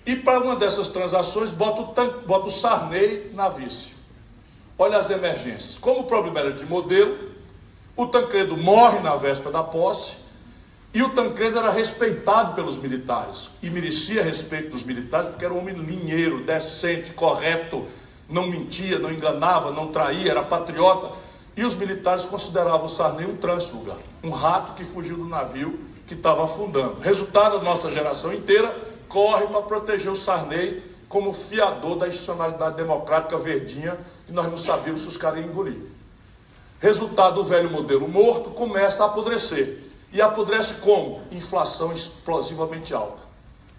e para uma dessas transações bota o Sarney na vice. Olha as emergências. Como o problema era de modelo, o Tancredo morre na véspera da posse, e o Tancredo era respeitado pelos militares, e merecia respeito dos militares, porque era um homem linheiro, decente, correto, não mentia, não enganava, não traía, era patriota, e os militares consideravam o Sarney um trânsfuga, um rato que fugiu do navio que estava afundando. Resultado, a nossa geração inteira corre para proteger o Sarney como fiador da institucionalidade democrática verdinha, e nós não sabíamos se os caras iam engolir. Resultado, o velho modelo morto começa a apodrecer. E apodrece como? Inflação explosivamente alta.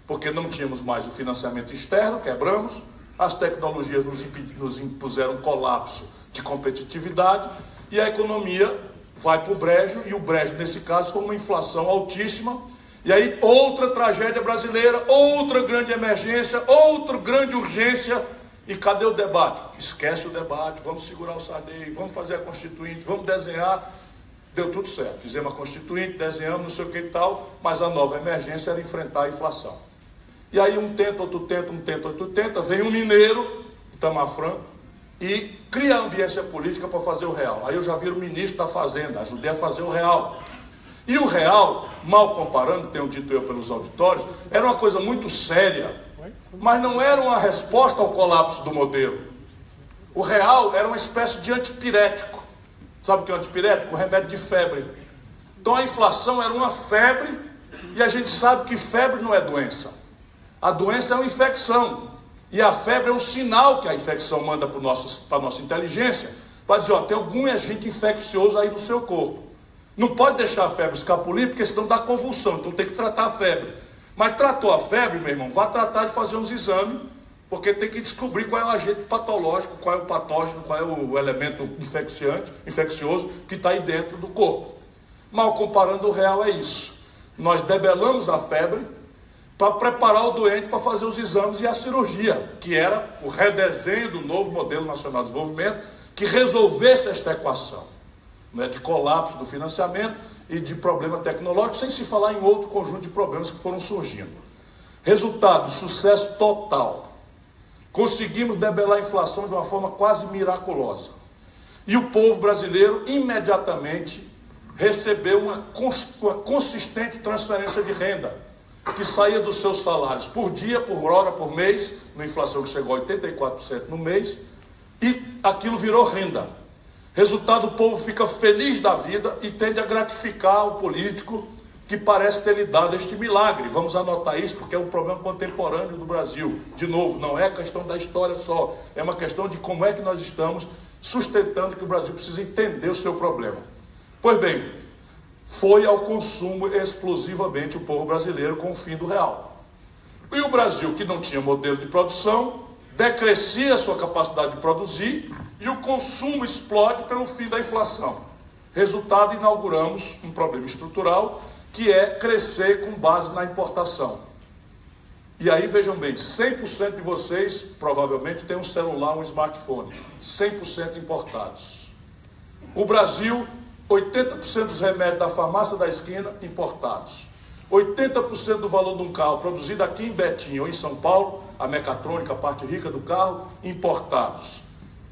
Porque não tínhamos mais o financiamento externo, quebramos, as tecnologias nos impuseram um colapso de competitividade, e a economia vai para o brejo, e o brejo, nesse caso, foi uma inflação altíssima. E aí, outra tragédia brasileira, outra grande emergência, outra grande urgência. E cadê o debate? Esquece o debate, vamos segurar o Sarney, vamos fazer a Constituinte, vamos desenhar. Deu tudo certo, fizemos a Constituinte, desenhamos, não sei o que e tal, mas a nova emergência era enfrentar a inflação. E aí um tenta, outro tenta, um tenta, outro tenta, vem um mineiro, Itamar e cria a ambiência política para fazer o real. Aí eu já viro ministro da Fazenda, ajudei a fazer o real. E o real, mal comparando, tenho dito eu pelos auditórios, era uma coisa muito séria, mas não era uma resposta ao colapso do modelo. O real era uma espécie de antipirético. Sabe o que é um antipirético? Um remédio de febre. Então a inflação era uma febre, e a gente sabe que febre não é doença. A doença é uma infecção. E a febre é um sinal que a infecção manda para a nossa inteligência, para dizer, ó, tem algum agente infeccioso aí no seu corpo. Não pode deixar a febre escapulir, porque senão dá convulsão, então tem que tratar a febre. Mas tratou a febre, meu irmão, vá tratar de fazer uns exames, porque tem que descobrir qual é o agente patológico, qual é o patógeno, qual é o elemento infeccioso que está aí dentro do corpo. Mal comparando, o real é isso. Nós debelamos a febre para preparar o doente para fazer os exames e a cirurgia, que era o redesenho do novo modelo nacional de desenvolvimento, que resolvesse esta equação, né, de colapso do financiamento e de problema tecnológico, sem se falar em outro conjunto de problemas que foram surgindo. Resultado, sucesso total. Conseguimos debelar a inflação de uma forma quase miraculosa. E o povo brasileiro imediatamente recebeu uma consistente transferência de renda, que saía dos seus salários por dia, por hora, por mês, uma inflação que chegou a 84% no mês, e aquilo virou renda. Resultado, o povo fica feliz da vida e tende a gratificar o político que parece ter lhe dado este milagre. Vamos anotar isso, porque é um problema contemporâneo do Brasil. De novo, não é questão da história só, é uma questão de como é que nós estamos sustentando que o Brasil precisa entender o seu problema. Pois bem, foi ao consumo explosivamente o povo brasileiro com o fim do real. E o Brasil, que não tinha modelo de produção, decrescia a sua capacidade de produzir e o consumo explode pelo fim da inflação. Resultado, inauguramos um problema estrutural, que é crescer com base na importação. E aí, vejam bem, 100% de vocês provavelmente têm um celular, um smartphone, 100% importados. O Brasil, 80% dos remédios da farmácia da esquina, importados. 80% do valor de um carro produzido aqui em Betim ou em São Paulo, a mecatrônica, a parte rica do carro, importados.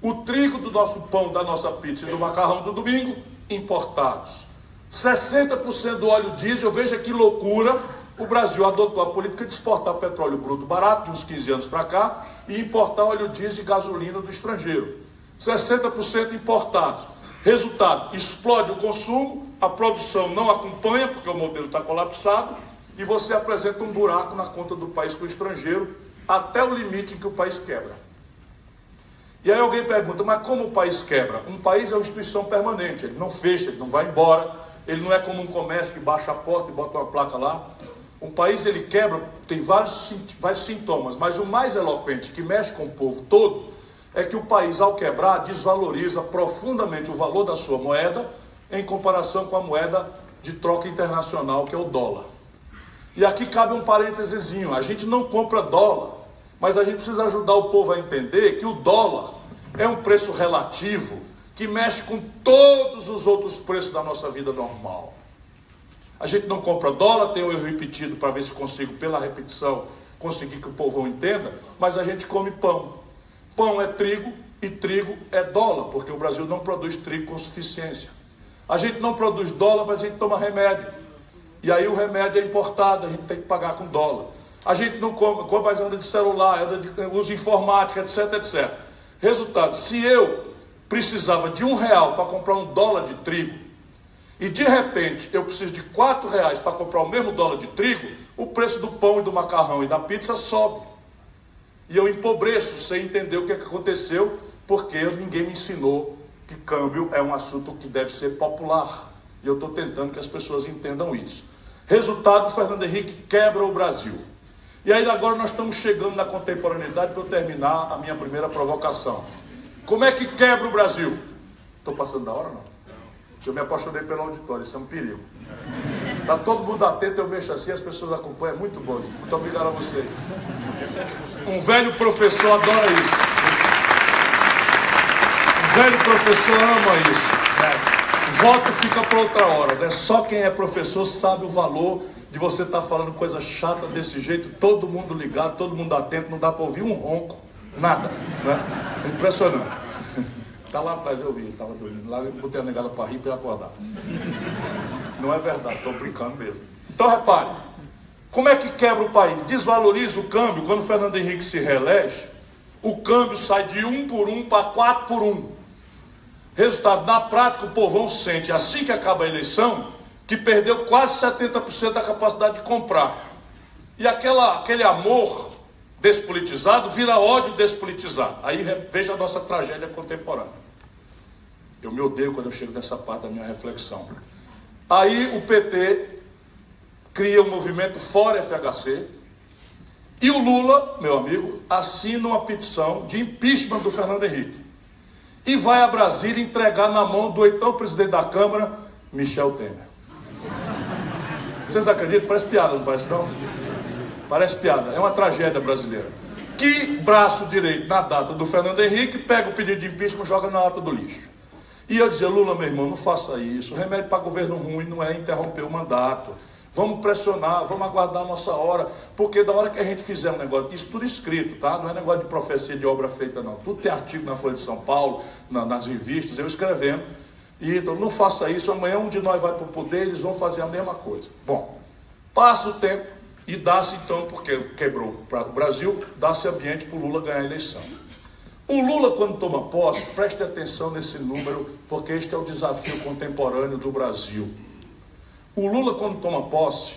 O trigo do nosso pão, da nossa pizza e do macarrão do domingo, importados. 60% do óleo diesel, veja que loucura, o Brasil adotou a política de exportar petróleo bruto barato, de uns 15 anos para cá, e importar óleo diesel e gasolina do estrangeiro. 60% importados. Resultado, explode o consumo, a produção não acompanha, porque o modelo está colapsado, e você apresenta um buraco na conta do país com o estrangeiro, até o limite em que o país quebra. E aí alguém pergunta, mas como o país quebra? Um país é uma instituição permanente, ele não fecha, ele não vai embora, ele não é como um comércio que baixa a porta e bota uma placa lá. Um país, ele quebra, tem vários sintomas, mas o mais eloquente, que mexe com o povo todo, é que o país, ao quebrar, desvaloriza profundamente o valor da sua moeda em comparação com a moeda de troca internacional, que é o dólar. E aqui cabe um parêntesezinho, a gente não compra dólar, mas a gente precisa ajudar o povo a entender que o dólar é um preço relativo que mexe com todos os outros preços da nossa vida normal. A gente não compra dólar, tem o erro repetido para ver se consigo, pela repetição, conseguir que o povão entenda, mas a gente come pão. Pão é trigo e trigo é dólar, porque o Brasil não produz trigo com suficiência. A gente não produz dólar, mas a gente toma remédio. E aí o remédio é importado, a gente tem que pagar com dólar. A gente não compra, mas anda de celular, usa informática, etc, etc. Resultado, se eu precisava de R$1 para comprar $1 de trigo, e de repente eu preciso de R$4 para comprar o mesmo dólar de trigo, o preço do pão e do macarrão e da pizza sobe. E eu empobreço sem entender o que aconteceu, porque ninguém me ensinou que câmbio é um assunto que deve ser popular. E eu estou tentando que as pessoas entendam isso. Resultado, Fernando Henrique quebra o Brasil. E aí agora nós estamos chegando na contemporaneidade para eu terminar a minha primeira provocação. Como é que quebra o Brasil? Estou passando da hora, não? Eu me apaixonei pelo auditório, isso é um perigo. Está todo mundo atento, eu mexo assim, as pessoas acompanham, é muito bom. Muito obrigado a vocês. Um velho professor adora isso. Um velho professor ama isso. Voto fica para outra hora, né? Só quem é professor sabe o valor de você estar falando coisa chata desse jeito, todo mundo ligado, todo mundo atento, não dá para ouvir um ronco, nada, né? Impressionante. Está lá atrás, eu vi, ele estava dormindo lá, eu botei a negada para rir para ele acordar. Não é verdade, estou brincando mesmo. Então repare, como é que quebra o país? Desvaloriza o câmbio. Quando o Fernando Henrique se reelege, o câmbio sai de 1 por 1 para 4 por 1. Resultado, na prática o povão sente, assim que acaba a eleição, que perdeu quase 70% da capacidade de comprar. E aquele amor despolitizado vira ódio despolitizado. Aí veja a nossa tragédia contemporânea. Eu me odeio quando eu chego nessa parte da minha reflexão. Aí o PT cria um movimento Fora FHC e o Lula, meu amigo, assina uma petição de impeachment do Fernando Henrique e vai a Brasília entregar na mão do então presidente da Câmara, Michel Temer. Vocês acreditam? Parece piada, não parece não? Parece piada, é uma tragédia brasileira. Que braço direito na data do Fernando Henrique pega o pedido de impeachment e joga na lata do lixo. E eu dizia, Lula, meu irmão, não faça isso. O remédio para governo ruim não é interromper o mandato. Vamos pressionar, vamos aguardar a nossa hora. Porque da hora que a gente fizer um negócio, isso tudo escrito, tá? Não é negócio de profecia de obra feita, não. Tudo tem artigo na Folha de São Paulo, nas revistas, eu escrevendo. E então, não faça isso, amanhã um de nós vai para o poder, eles vão fazer a mesma coisa. Bom, passa o tempo. E dá-se então, porque quebrou o Brasil, dá-se ambiente para o Lula ganhar a eleição. O Lula, quando toma posse, preste atenção nesse número, porque este é o desafio contemporâneo do Brasil. O Lula, quando toma posse,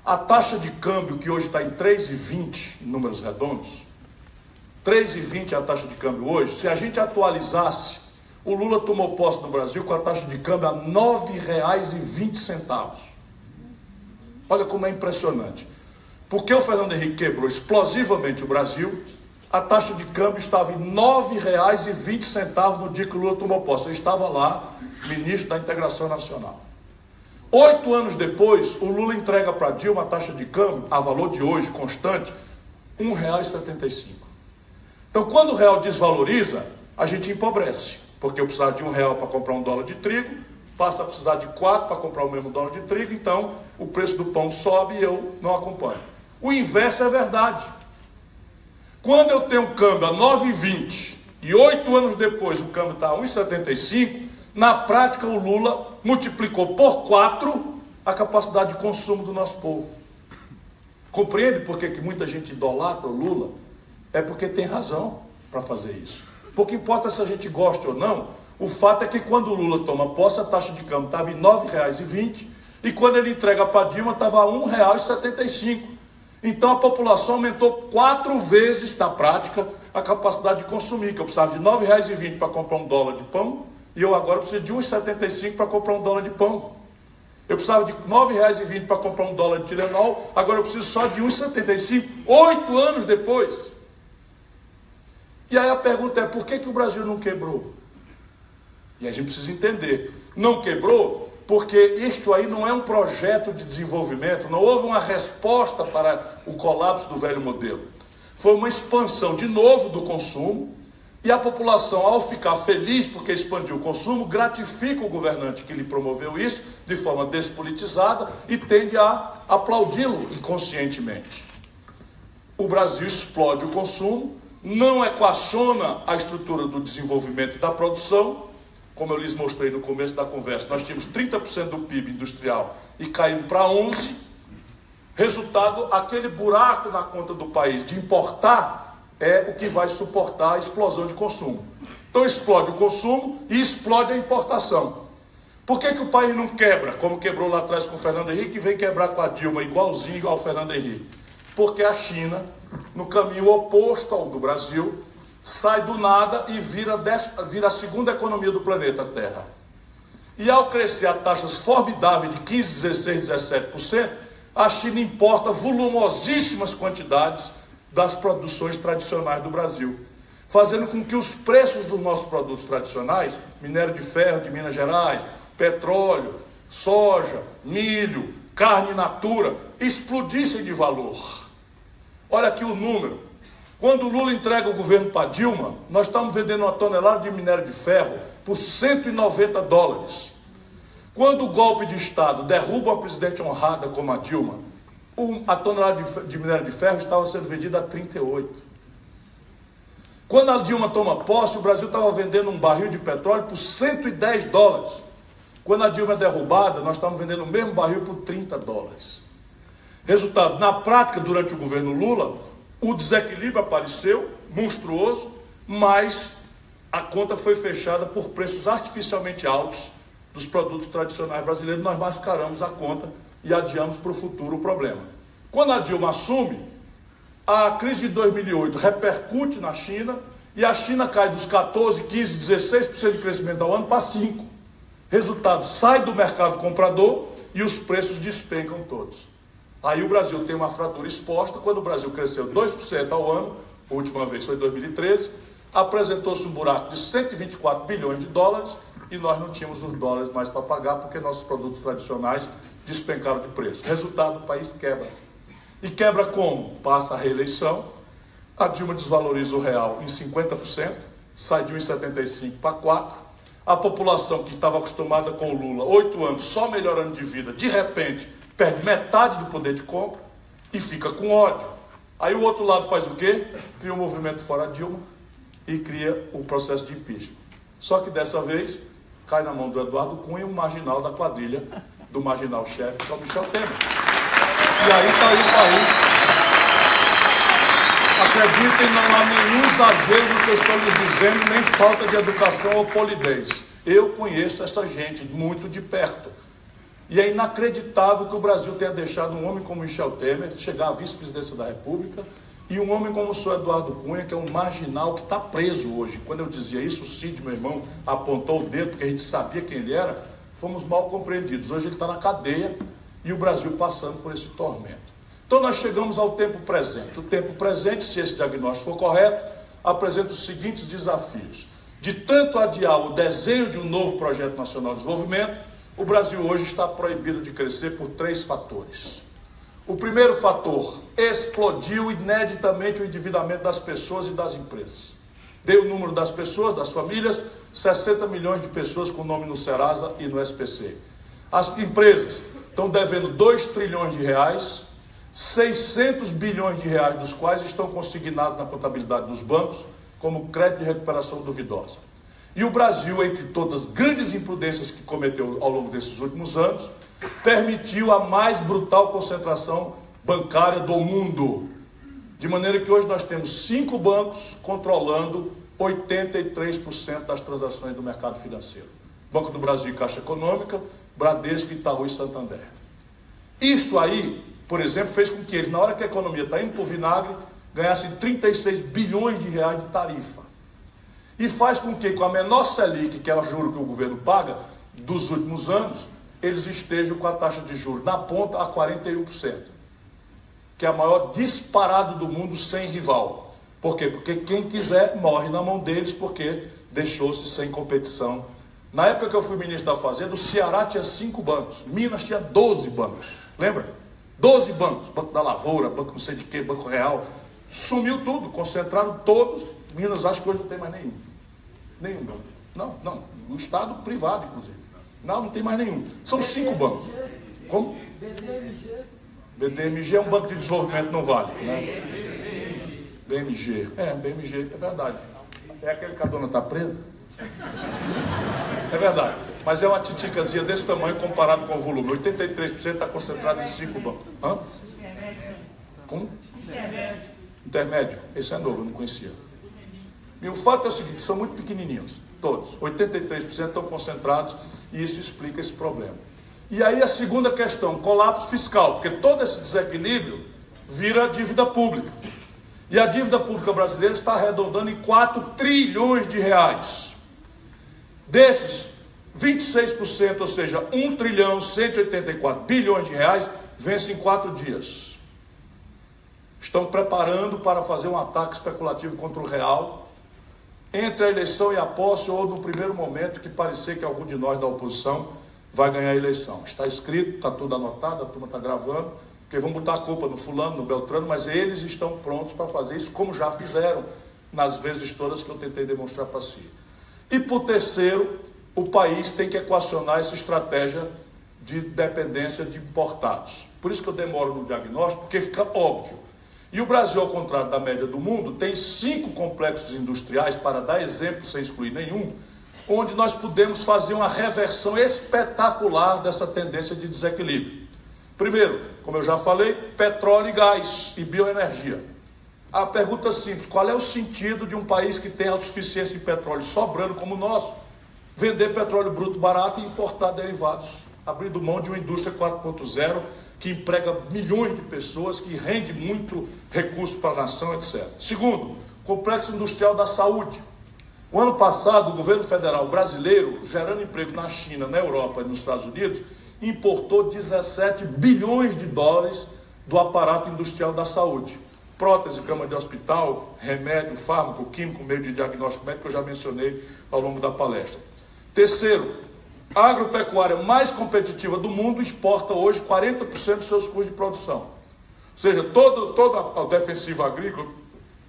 a taxa de câmbio, que hoje está em 3,20, em números redondos, 3,20 é a taxa de câmbio hoje, se a gente atualizasse, o Lula tomou posse no Brasil com a taxa de câmbio a R$ 9,20. Olha como é impressionante. Porque o Fernando Henrique quebrou explosivamente o Brasil, a taxa de câmbio estava em R$ 9,20 no dia que o Lula tomou posse. Eu estava lá, ministro da Integração Nacional. 8 anos depois, o Lula entrega para Dilma a taxa de câmbio, a valor de hoje, constante, R$ 1,75. Então, quando o real desvaloriza, a gente empobrece. Porque eu precisava de R$1 para comprar $1 de trigo, passa a precisar de 4 para comprar o mesmo $1 de trigo, então o preço do pão sobe e eu não acompanho. O inverso é verdade. Quando eu tenho um câmbio a 9,20 e 8 anos depois o câmbio está a 1,75, na prática o Lula multiplicou por 4 a capacidade de consumo do nosso povo. Compreende por que muita gente idolatra o Lula? É porque tem razão para fazer isso. Pouco importa se a gente gosta ou não, o fato é que quando o Lula toma posse, a taxa de câmbio estava em R$ 9,20 e quando ele entrega para Dilma estava a R$ 1,75. Então a população aumentou 4 vezes, na prática, a capacidade de consumir, que eu precisava de R$ 9,20 para comprar $1 de pão, e eu agora preciso de R$ 1,75 para comprar $1 de pão. Eu precisava de R$ 9,20 para comprar $1 de Tilenol, agora eu preciso só de R$ 1,75, 8 anos depois. E aí a pergunta é, por que o Brasil não quebrou? E a gente precisa entender, não quebrou porque isto aí não é um projeto de desenvolvimento, não houve uma resposta para o colapso do velho modelo. Foi uma expansão de novo do consumo E a população, ao ficar feliz porque expandiu o consumo, gratifica o governante que lhe promoveu isso de forma despolitizada e tende a aplaudi-lo inconscientemente. O Brasil explode o consumo, não equaciona a estrutura do desenvolvimento e da produção. Como eu lhes mostrei no começo da conversa, nós tínhamos 30% do PIB industrial e caímos para 11%. Resultado, aquele buraco na conta do país de importar é o que vai suportar a explosão de consumo. Então explode o consumo e explode a importação. Por que o país não quebra, como quebrou lá atrás com o Fernando Henrique, e vem quebrar com a Dilma igualzinho ao Fernando Henrique? Porque a China, no caminho oposto ao do Brasil, sai do nada e vira a segunda economia do planeta Terra. E ao crescer a taxas formidáveis de 15%, 16%, 17%, a China importa volumosíssimas quantidades das produções tradicionais do Brasil, fazendo com que os preços dos nossos produtos tradicionais, minério de ferro de Minas Gerais, petróleo, soja, milho, carne in natura, explodissem de valor. Olha aqui o número. Quando o Lula entrega o governo para Dilma, nós estamos vendendo uma tonelada de minério de ferro por $190. Quando o golpe de Estado derruba uma presidente honrada como a Dilma, a tonelada de minério de ferro estava sendo vendida a 38. Quando a Dilma toma posse, o Brasil estava vendendo um barril de petróleo por $110. Quando a Dilma é derrubada, nós estamos vendendo o mesmo barril por $30. Resultado, na prática, durante o governo Lula, o desequilíbrio apareceu, monstruoso, mas a conta foi fechada por preços artificialmente altos dos produtos tradicionais brasileiros. Nós mascaramos a conta e adiamos para o futuro o problema. Quando a Dilma assume, a crise de 2008 repercute na China e a China cai dos 14%, 15%, 16% de crescimento ao ano para 5%. Resultado, sai do mercado comprador e os preços despencam todos. Aí o Brasil tem uma fratura exposta. Quando o Brasil cresceu 2% ao ano, a última vez foi em 2013, apresentou-se um buraco de $124 bilhões e nós não tínhamos os dólares mais para pagar porque nossos produtos tradicionais despencaram de preço. Resultado, o país quebra. E quebra como? Passa a reeleição, a Dilma desvaloriza o real em 50%, sai de 1,75 para 4%. A população que estava acostumada com o Lula, 8 anos, só melhorando de vida, de repente, perde metade do poder de compra e fica com ódio. Aí o outro lado faz o quê? Cria um movimento fora Dilma e cria um processo de impeachment. Só que dessa vez, cai na mão do Eduardo Cunha, um marginal da quadrilha, do marginal-chefe, que é o Michel Temer. E aí está aí o país. Acreditem, não há nenhum exagero no que eu estou lhes dizendo, nem falta de educação ou polidez. Eu conheço essa gente muito de perto. E é inacreditável que o Brasil tenha deixado um homem como Michel Temer chegar à vice-presidência da República e um homem como o senhor Eduardo Cunha, que é um marginal que está preso hoje. Quando eu dizia isso, o Cid, meu irmão, apontou o dedo, porque a gente sabia quem ele era, fomos mal compreendidos. Hoje ele está na cadeia e o Brasil passando por esse tormento. Então nós chegamos ao tempo presente. O tempo presente, se esse diagnóstico for correto, apresenta os seguintes desafios. De tanto adiar o desenho de um novo projeto nacional de desenvolvimento, o Brasil hoje está proibido de crescer por 3 fatores. O primeiro fator, explodiu ineditamente o endividamento das pessoas e das empresas. Dei o número das pessoas, das famílias, 60 milhões de pessoas com nome no Serasa e no SPC. As empresas estão devendo 2 trilhões de reais, 600 bilhões de reais dos quais estão consignados na contabilidade dos bancos como crédito de recuperação duvidosa. E o Brasil, entre todas as grandes imprudências que cometeu ao longo desses últimos anos, permitiu a mais brutal concentração bancária do mundo. De maneira que hoje nós temos 5 bancos controlando 83% das transações do mercado financeiro. Banco do Brasil e Caixa Econômica, Bradesco, Itaú e Santander. Isto aí, por exemplo, fez com que eles, na hora que a economia está indo para o vinagre, ganhassem 36 bilhões de reais de tarifa. E faz com que, com a menor Selic, que é o juro que o governo paga, dos últimos anos, eles estejam com a taxa de juros na ponta a 41%, que é a maior disparada do mundo sem rival. Por quê? Porque quem quiser morre na mão deles, porque deixou-se sem competição. Na época que eu fui ministro da Fazenda, o Ceará tinha 5 bancos, Minas tinha 12 bancos, lembra? 12 bancos, Banco da Lavoura, Banco não sei de quê, Banco Real, sumiu tudo, concentraram todos Minas, acho que hoje não tem mais nenhum. Nenhum banco. Não. O Estado privado, inclusive. Não tem mais nenhum. São 5 bancos. Como? BDMG é um banco de desenvolvimento, não vale, né? BMG. BMG, é verdade. É aquele que a dona está presa? É verdade. Mas é uma titicazinha desse tamanho comparado com o volume. 83% está concentrado em 5 bancos. Hã? Como? Intermédio. Esse é novo, eu não conhecia. E o fato é o seguinte, são muito pequenininhos, todos. 83% estão concentrados e isso explica esse problema. E aí a segunda questão, colapso fiscal, porque todo esse desequilíbrio vira dívida pública. E a dívida pública brasileira está arredondando em 4 trilhões de reais. Desses, 26%, ou seja, 1 trilhão 184 bilhões de reais, vence em 4 dias. Estão preparando para fazer um ataque especulativo contra o real, entre a eleição e a posse, ou no primeiro momento que parecer que algum de nós da oposição vai ganhar a eleição. Está escrito, está tudo anotado, a turma está gravando, porque vão botar a culpa no fulano, no beltrano, mas eles estão prontos para fazer isso, como já fizeram nas vezes todas que eu tentei demonstrar para si. E por terceiro, o país tem que equacionar essa estratégia de dependência de importados. Por isso que eu demoro no diagnóstico, porque fica óbvio. E o Brasil, ao contrário da média do mundo, tem 5 complexos industriais, para dar exemplo sem excluir nenhum, onde nós podemos fazer uma reversão espetacular dessa tendência de desequilíbrio. Primeiro, como eu já falei, petróleo e gás e bioenergia. A pergunta simples, qual é o sentido de um país que tem autossuficiência em petróleo sobrando como o nosso, vender petróleo bruto barato e importar derivados, abrindo mão de uma indústria 4.0 que emprega milhões de pessoas, que rende muito recurso para a nação, etc. Segundo, complexo industrial da saúde. O ano passado, o governo federal brasileiro, gerando emprego na China, na Europa e nos Estados Unidos, importou 17 bilhões de dólares do aparato industrial da saúde. Prótese, cama de hospital, remédio, fármaco, químico, meio de diagnóstico médico, que eu já mencionei ao longo da palestra. Terceiro, a agropecuária mais competitiva do mundo exporta hoje 40% dos seus custos de produção. Ou seja, toda a defensiva agrícola,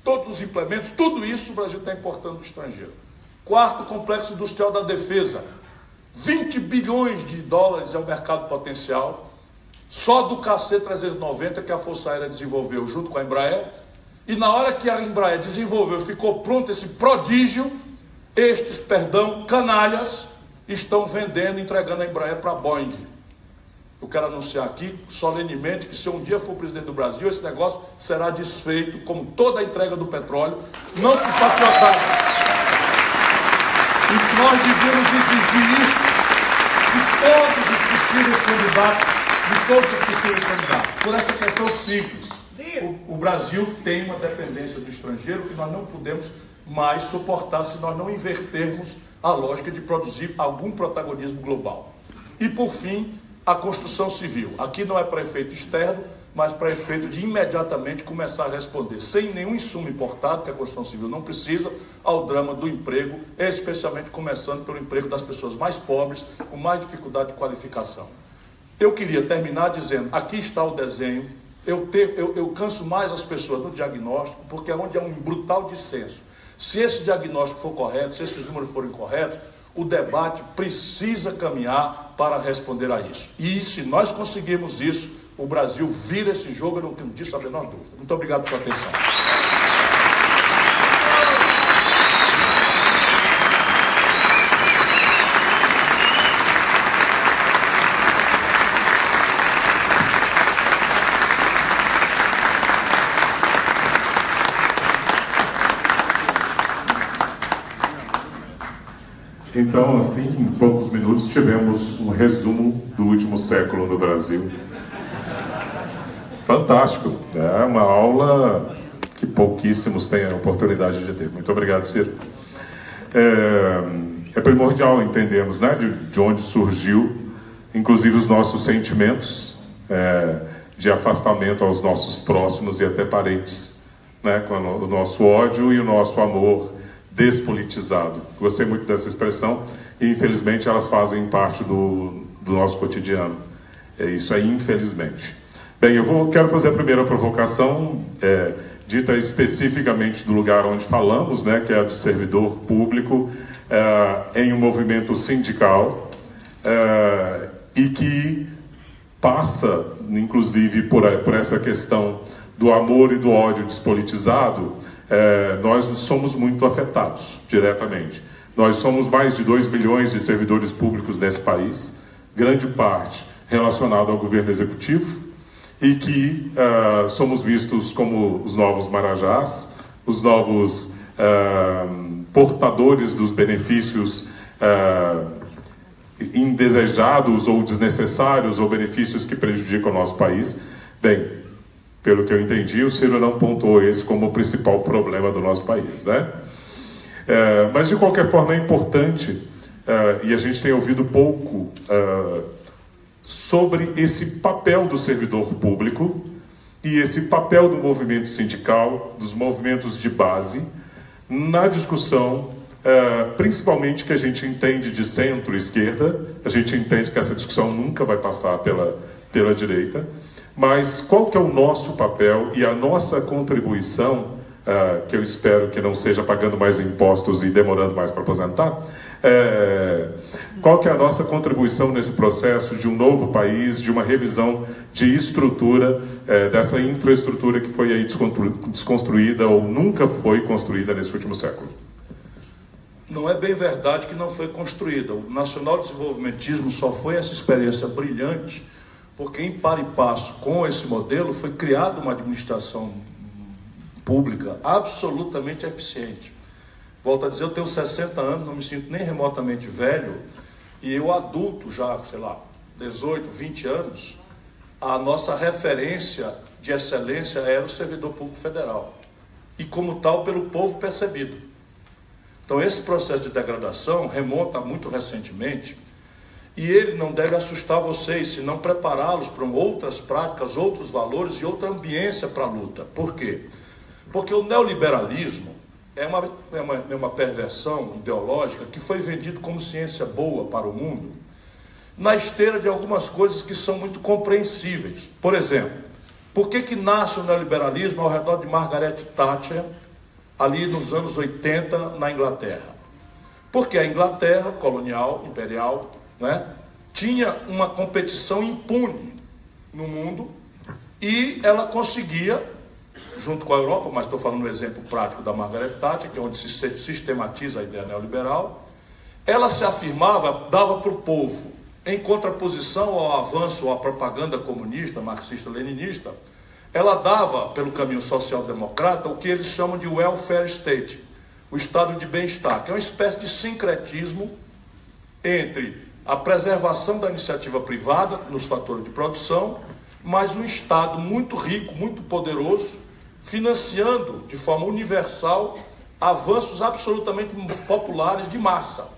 todos os implementos, tudo isso o Brasil está importando do estrangeiro. Quarto, complexo industrial da defesa. 20 bilhões de dólares é o mercado potencial, só do KC-390 que a Força Aérea desenvolveu junto com a Embraer. E na hora que a Embraer desenvolveu, ficou pronto esse prodígio, estes, canalhas, estão vendendo, entregando a Embraer para a Boeing. Eu quero anunciar aqui, solenemente, que se eu um dia for presidente do Brasil, esse negócio será desfeito, como toda a entrega do petróleo, não por patriotagem. E nós devemos exigir isso de todos os possíveis candidatos, por essa questão simples. O Brasil tem uma dependência do estrangeiro que nós não podemos mais suportar se nós não invertermos a lógica de produzir algum protagonismo global. E, por fim, a construção civil. Aqui não é para efeito externo, mas para efeito de imediatamente começar a responder, sem nenhum insumo importado, que a construção civil não precisa, ao drama do emprego, especialmente começando pelo emprego das pessoas mais pobres, com mais dificuldade de qualificação. Eu queria terminar dizendo, aqui está o desenho, eu canso mais as pessoas no diagnóstico, porque é onde é um brutal dissenso. Se esse diagnóstico for correto, se esses números forem corretos, o debate precisa caminhar para responder a isso. E se nós conseguirmos isso, o Brasil vira esse jogo, eu não tenho disso a menor dúvida. Muito obrigado pela sua atenção. Então, assim, em poucos minutos, tivemos um resumo do último século no Brasil. Fantástico. É uma aula que pouquíssimos têm a oportunidade de ter. Muito obrigado, Ciro. É primordial entendermos, né, de onde surgiu, inclusive, os nossos sentimentos de afastamento aos nossos próximos e até parentes, né, com o nosso ódio e o nosso amor despolitizado. Gostei muito dessa expressão e, infelizmente, elas fazem parte do nosso cotidiano. Isso aí, infelizmente. Bem, quero fazer a primeira provocação dita especificamente do lugar onde falamos, né, que é a de servidor público, em um movimento sindical, e que passa, inclusive, por essa questão do amor e do ódio despolitizado. Nós somos muito afetados diretamente. Nós somos mais de 2 milhões de servidores públicos nesse país, grande parte relacionado ao governo executivo, e que somos vistos como os novos marajás, os novos portadores dos benefícios indesejados ou desnecessários, ou benefícios que prejudicam o nosso país. Bem, pelo que eu entendi, o Ciro não pontuou esse como o principal problema do nosso país, né? Mas, de qualquer forma, é importante, e a gente tem ouvido pouco sobre esse papel do servidor público e esse papel do movimento sindical, dos movimentos de base, na discussão, principalmente que a gente entende de centro-esquerda. A gente entende que essa discussão nunca vai passar pela direita, mas qual que é o nosso papel e a nossa contribuição, que eu espero que não seja pagando mais impostos e demorando mais para aposentar, qual que é a nossa contribuição nesse processo de um novo país, de uma revisão de estrutura, dessa infraestrutura que foi aí desconstruída ou nunca foi construída nesse último século? Não é bem verdade que não foi construída. O nacional-desenvolvimentismo só foi essa experiência brilhante porque, em par e passo com esse modelo, foi criada uma administração pública absolutamente eficiente. Volto a dizer, eu tenho 60 anos, não me sinto nem remotamente velho, e eu adulto já, sei lá, 18, 20 anos, a nossa referência de excelência era o servidor público federal, e como tal pelo povo percebido. Então esse processo de degradação remonta muito recentemente, e ele não deve assustar vocês, senão prepará-los para outras práticas, outros valores e outra ambiência para a luta. Por quê? Porque o neoliberalismo é uma perversão ideológica que foi vendido como ciência boa para o mundo, na esteira de algumas coisas que são muito compreensíveis. Por exemplo, por que nasce o neoliberalismo ao redor de Margaret Thatcher, ali nos anos 80, na Inglaterra? Porque a Inglaterra, colonial, imperial, né, tinha uma competição impune no mundo, e ela conseguia, junto com a Europa, mas estou falando um exemplo prático da Margaret Thatcher, que é onde se sistematiza a ideia neoliberal, ela se afirmava, dava para o povo, em contraposição ao avanço ou à propaganda comunista, marxista-leninista, ela dava, pelo caminho social-democrata, o que eles chamam de welfare state, o estado de bem-estar, que é uma espécie de sincretismo entre a preservação da iniciativa privada nos fatores de produção, mas um Estado muito rico, muito poderoso, financiando de forma universal avanços absolutamente populares de massa.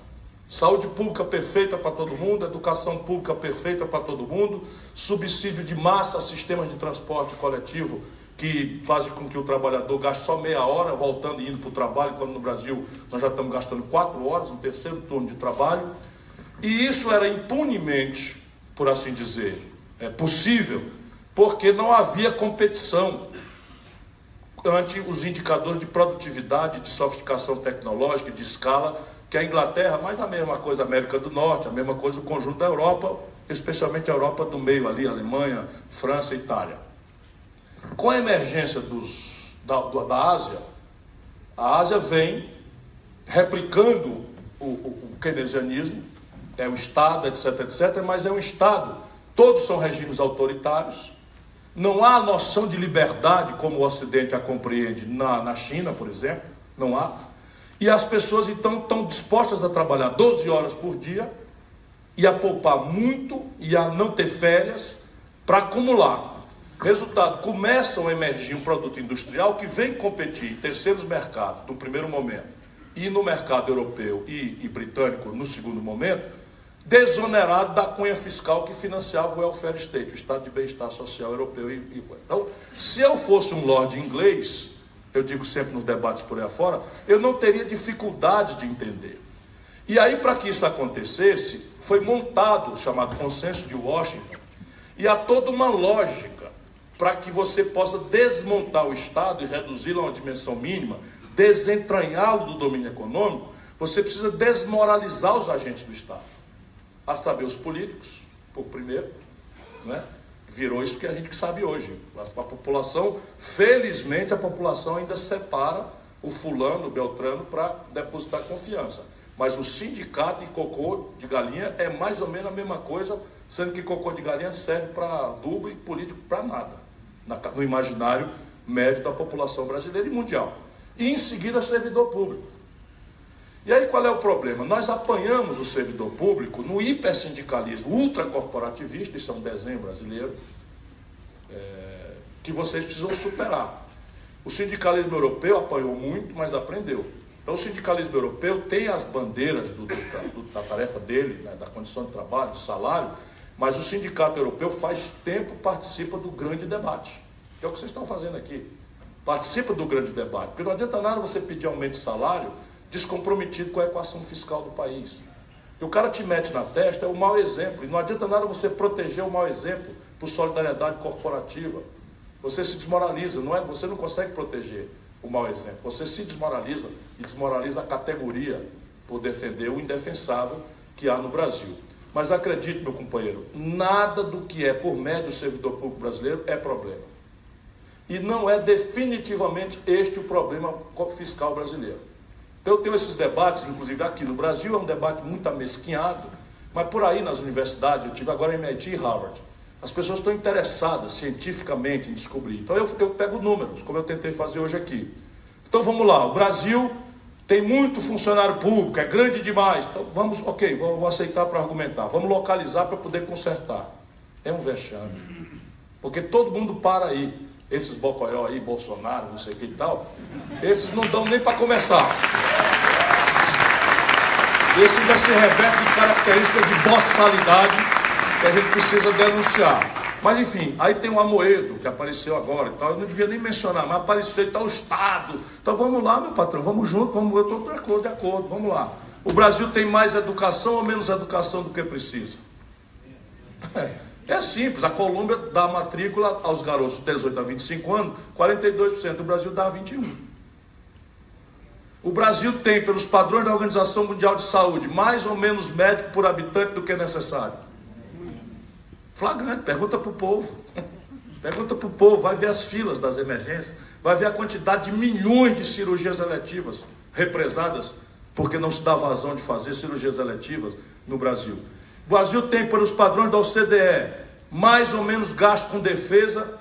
Saúde pública perfeita para todo mundo, educação pública perfeita para todo mundo, subsídio de massa a sistemas de transporte coletivo que fazem com que o trabalhador gaste só meia hora voltando e indo para o trabalho, quando no Brasil nós já estamos gastando 4 horas, um terceiro turno de trabalho. E isso era impunemente, por assim dizer, possível, porque não havia competição ante os indicadores de produtividade, de sofisticação tecnológica, de escala, que a Inglaterra, mas a mesma coisa a América do Norte, a mesma coisa o conjunto da Europa, especialmente a Europa do meio ali, Alemanha, França e Itália. Com a emergência da Ásia, a Ásia vem replicando o keynesianismo, é o Estado, etc, etc, mas é um Estado, todos são regimes autoritários, não há noção de liberdade como o Ocidente a compreende na China, por exemplo, não há. E as pessoas então estão dispostas a trabalhar 12 horas por dia e a poupar muito e a não ter férias para acumular. Resultado, começam a emergir um produto industrial que vem competir em terceiros mercados no primeiro momento e no mercado europeu e britânico no segundo momento, desonerado da cunha fiscal que financiava o welfare state, o estado de bem-estar social europeu. Então, se eu fosse um lord inglês, eu digo sempre nos debates por aí afora, eu não teria dificuldade de entender. E aí, para que isso acontecesse, foi montado o chamado Consenso de Washington, e há toda uma lógica para que você possa desmontar o Estado e reduzi-lo a uma dimensão mínima, desentranhá-lo do domínio econômico, você precisa desmoralizar os agentes do Estado, a saber, os políticos, por primeiro, né? Virou isso que a gente sabe hoje. A população, felizmente, a população ainda separa o fulano, o beltrano, para depositar confiança. Mas o sindicato e cocô de galinha é mais ou menos a mesma coisa, sendo que cocô de galinha serve para adubo e político para nada, no imaginário médio da população brasileira e mundial. E em seguida, servidor público. E aí qual é o problema? Nós apanhamos o servidor público no hipersindicalismo ultracorporativista, isso é um desenho brasileiro, que vocês precisam superar. O sindicalismo europeu apanhou muito, mas aprendeu. Então o sindicalismo europeu tem as bandeiras da tarefa dele, né, da condição de trabalho, de salário, mas o sindicato europeu faz tempo participa do grande debate, que é o que vocês estão fazendo aqui. Participa do grande debate, porque não adianta nada você pedir aumento de salário descomprometido com a equação fiscal do país. E o cara te mete na testa, é o mau exemplo. E não adianta nada você proteger o mau exemplo por solidariedade corporativa. Você se desmoraliza, você não consegue proteger o mau exemplo. Você se desmoraliza e desmoraliza a categoria por defender o indefensável que há no Brasil. Mas acredite, meu companheiro, nada do que é por médio do servidor público brasileiro é problema. E não é definitivamente este o problema fiscal brasileiro. Eu tenho esses debates, inclusive aqui no Brasil, é um debate muito amesquinhado, mas por aí nas universidades, eu tive agora em MIT e Harvard, as pessoas estão interessadas cientificamente em descobrir. Então eu pego números, como eu tentei fazer hoje aqui. Então vamos lá, o Brasil tem muito funcionário público, é grande demais. Então vamos, ok, vou aceitar para argumentar, vamos localizar para poder consertar. É um vexame, porque todo mundo para aí. Esses bocoió aí, Bolsonaro, não sei o que e tal, esses não dão nem para começar. Esse ainda se reveste de características de boçalidade que a gente precisa denunciar. Mas enfim, aí tem o Amoedo, que apareceu agora e tal, eu não devia nem mencionar, mas apareceu e tal, o Estado. Então vamos lá, meu patrão, vamos junto, eu estou de acordo, vamos lá. O Brasil tem mais educação ou menos educação do que precisa? É simples, a Colômbia dá matrícula aos garotos de 18 a 25 anos, 42%, o Brasil dá 21%. O Brasil tem, pelos padrões da Organização Mundial de Saúde, mais ou menos médico por habitante do que é necessário. Flagrante, pergunta para o povo. Pergunta para o povo, vai ver as filas das emergências, vai ver a quantidade de milhões de cirurgias eletivas represadas, porque não se dá vazão de fazer cirurgias eletivas no Brasil. O Brasil tem, pelos padrões da OCDE, mais ou menos gasto com defesa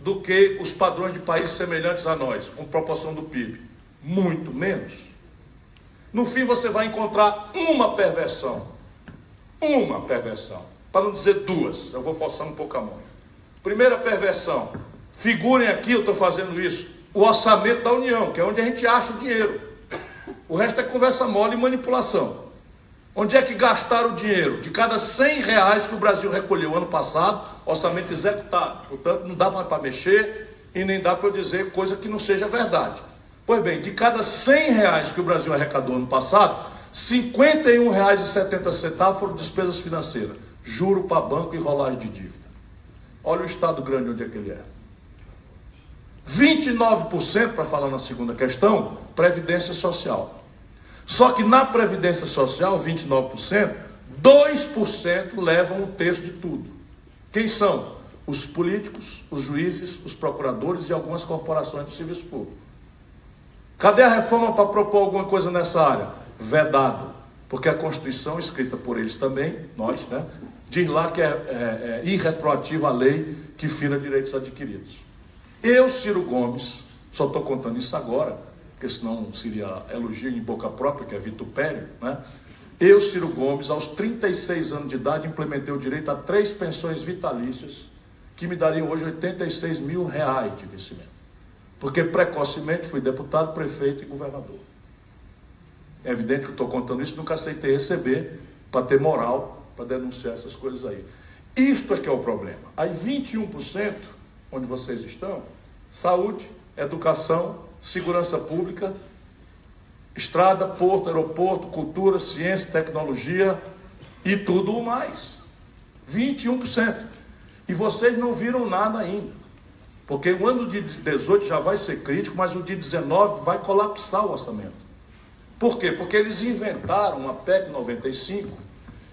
do que os padrões de países semelhantes a nós, com proporção do PIB. Muito menos. No fim, você vai encontrar uma perversão, para não dizer duas. Eu vou forçar um pouco a mão. Primeira perversão, figurem aqui, eu estou fazendo isso, o orçamento da União, que é onde a gente acha o dinheiro. O resto é conversa mole e manipulação. Onde é que gastaram o dinheiro? De cada R$100 que o Brasil recolheu ano passado, orçamento executado. Portanto, não dá mais para mexer e nem dá para eu dizer coisa que não seja verdade. Pois bem, de cada R$100 que o Brasil arrecadou ano passado, R$51,70 foram despesas financeiras. Juro para banco e rolagem de dívida. Olha o Estado grande onde é que ele é. 29%, para falar na segunda questão, Previdência Social. Só que na Previdência Social, 29%, 2% levam um terço de tudo. Quem são? Os políticos, os juízes, os procuradores e algumas corporações do serviço público. Cadê a reforma para propor alguma coisa nessa área? Vedado. Porque a Constituição, escrita por eles também, nós, né, diz lá que é irretroativa a lei que fira direitos adquiridos. Eu, Ciro Gomes, só estou contando isso agora, porque senão seria elogio em boca própria, que é vitupério, né? Eu, Ciro Gomes, aos 36 anos de idade, implementei o direito a 3 pensões vitalícias, que me dariam hoje R$86 mil de vencimento. Porque precocemente fui deputado, prefeito e governador. É evidente que eu estou contando isso, nunca aceitei receber, para ter moral, para denunciar essas coisas aí. Isto é que é o problema. Aí 21%, onde vocês estão, saúde, educação, segurança pública, estrada, porto, aeroporto, cultura, ciência, tecnologia e tudo o mais. 21%. E vocês não viram nada ainda. Porque o ano de 18 já vai ser crítico, mas o de 19 vai colapsar o orçamento. Por quê? Porque eles inventaram uma PEC 95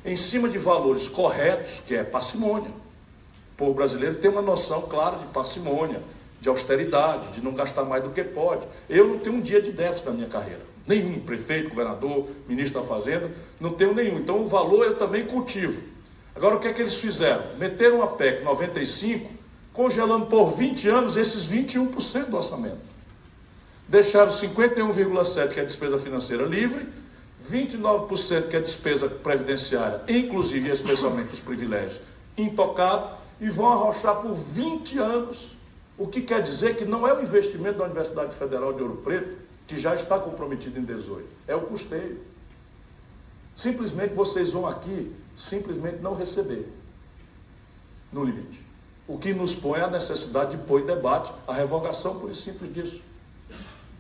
em cima de valores corretos, que é parcimônia. O povo brasileiro tem uma noção clara de parcimônia, de austeridade, de não gastar mais do que pode. Eu não tenho um dia de déficit na minha carreira. Nenhum, prefeito, governador, ministro da Fazenda, não tenho nenhum. Então o valor eu também cultivo. Agora o que é que eles fizeram? Meteram uma PEC 95, congelando por 20 anos esses 21% do orçamento. Deixaram 51,7% que é despesa financeira livre, 29% que é despesa previdenciária, inclusive e especialmente os privilégios, intocado, e vão arrochar por 20 anos. O que quer dizer que não é o investimento da Universidade Federal de Ouro Preto, que já está comprometido em 18, é o custeio. Simplesmente vocês vão aqui, simplesmente não receber, no limite. O que nos põe a necessidade de pôr em debate a revogação por simples disso.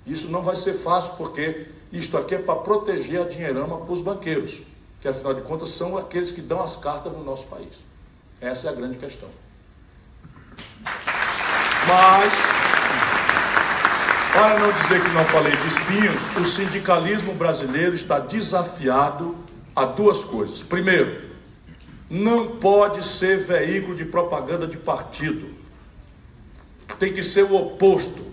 Isso não vai ser fácil, porque isto aqui é para proteger a dinheirama para os banqueiros, que afinal de contas são aqueles que dão as cartas no nosso país. Essa é a grande questão. Mas, para não dizer que não falei de espinhos, o sindicalismo brasileiro está desafiado a duas coisas. Primeiro, não pode ser veículo de propaganda de partido. Tem que ser o oposto.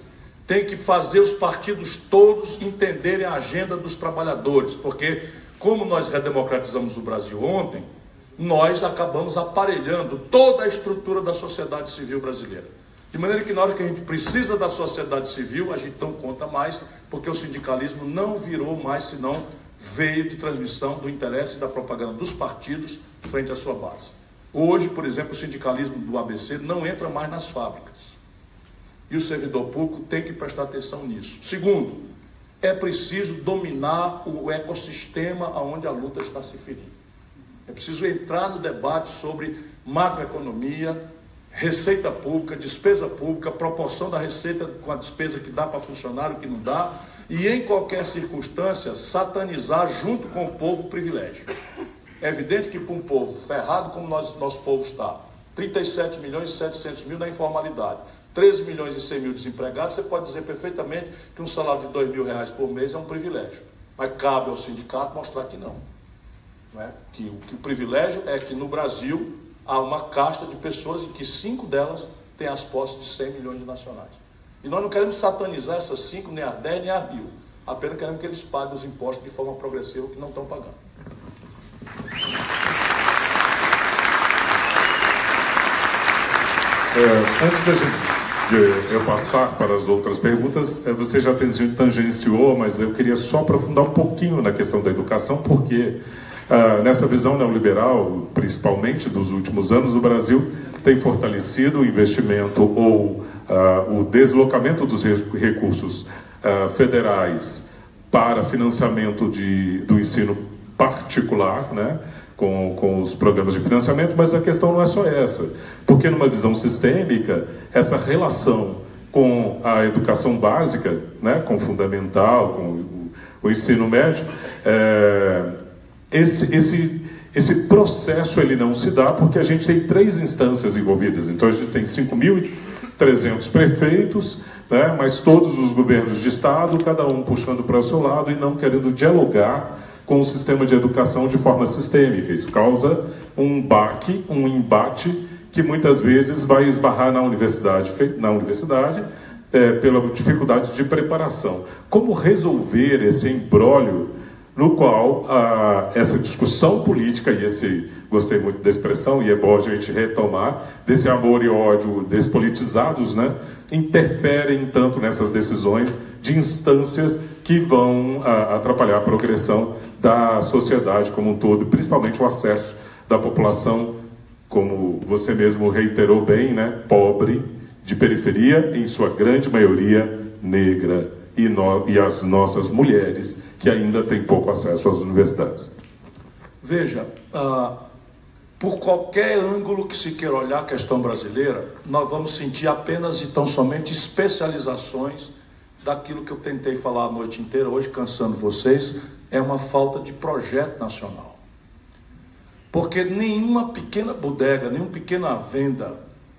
Tem que fazer os partidos todos entenderem a agenda dos trabalhadores, porque, como nós redemocratizamos o Brasil ontem, nós acabamos aparelhando toda a estrutura da sociedade civil brasileira. De maneira que na hora que a gente precisa da sociedade civil, a gente não conta mais, porque o sindicalismo não virou mais senão veio de transmissão do interesse e da propaganda dos partidos frente à sua base. Hoje, por exemplo, o sindicalismo do ABC não entra mais nas fábricas. E o servidor público tem que prestar atenção nisso. Segundo, é preciso dominar o ecossistema onde a luta está se ferindo. É preciso entrar no debate sobre macroeconomia, receita pública, despesa pública, proporção da receita com a despesa que dá para funcionário, que não dá, e em qualquer circunstância, satanizar junto com o povo o privilégio. É evidente que para um povo ferrado como nosso povo está, 37 milhões e 700 mil na informalidade, 13 milhões e 100 mil desempregados, você pode dizer perfeitamente que um salário de R$2.000 por mês é um privilégio. Mas cabe ao sindicato mostrar que não. Não é? Que o privilégio é que no Brasil há uma casta de pessoas em que 5 delas têm as posses de 100 milhões de nacionais. E nós não queremos satanizar essas 5, nem as 10, nem as 1.000. Apenas queremos que eles paguem os impostos de forma progressiva, que não estão pagando. Antes de eu passar para as outras perguntas, você já tangenciou, mas eu queria só aprofundar um pouquinho na questão da educação, porque nessa visão neoliberal, principalmente dos últimos anos, o Brasil tem fortalecido o investimento ou o deslocamento dos recursos federais para financiamento do ensino particular, né? Com os programas de financiamento, mas a questão não é só essa, porque numa visão sistêmica, essa relação com a educação básica, né, com o fundamental, com o ensino médio, esse processo ele não se dá porque a gente tem 3 instâncias envolvidas. Então a gente tem 5.300 prefeitos, né, mas todos os governos de estado, cada um puxando para o seu lado e não querendo dialogar com o sistema de educação de forma sistêmica. Isso causa um baque, um embate que muitas vezes vai esbarrar na universidade pela dificuldade de preparação. Como resolver esse imbróglio no qual essa discussão política, gostei muito da expressão, e é bom a gente retomar, desse amor e ódio despolitizados, né, interferem tanto nessas decisões de instâncias que vão atrapalhar a progressão da sociedade como um todo, principalmente o acesso da população, como você mesmo reiterou bem, né, pobre, de periferia, em sua grande maioria negra, e as nossas mulheres, que ainda têm pouco acesso às universidades. Veja, por qualquer ângulo que se queira olhar a questão brasileira, nós vamos sentir apenas e tão somente especializações daquilo que eu tentei falar a noite inteira, hoje cansando vocês, é uma falta de projeto nacional. Porque nenhuma pequena bodega, nenhuma pequena venda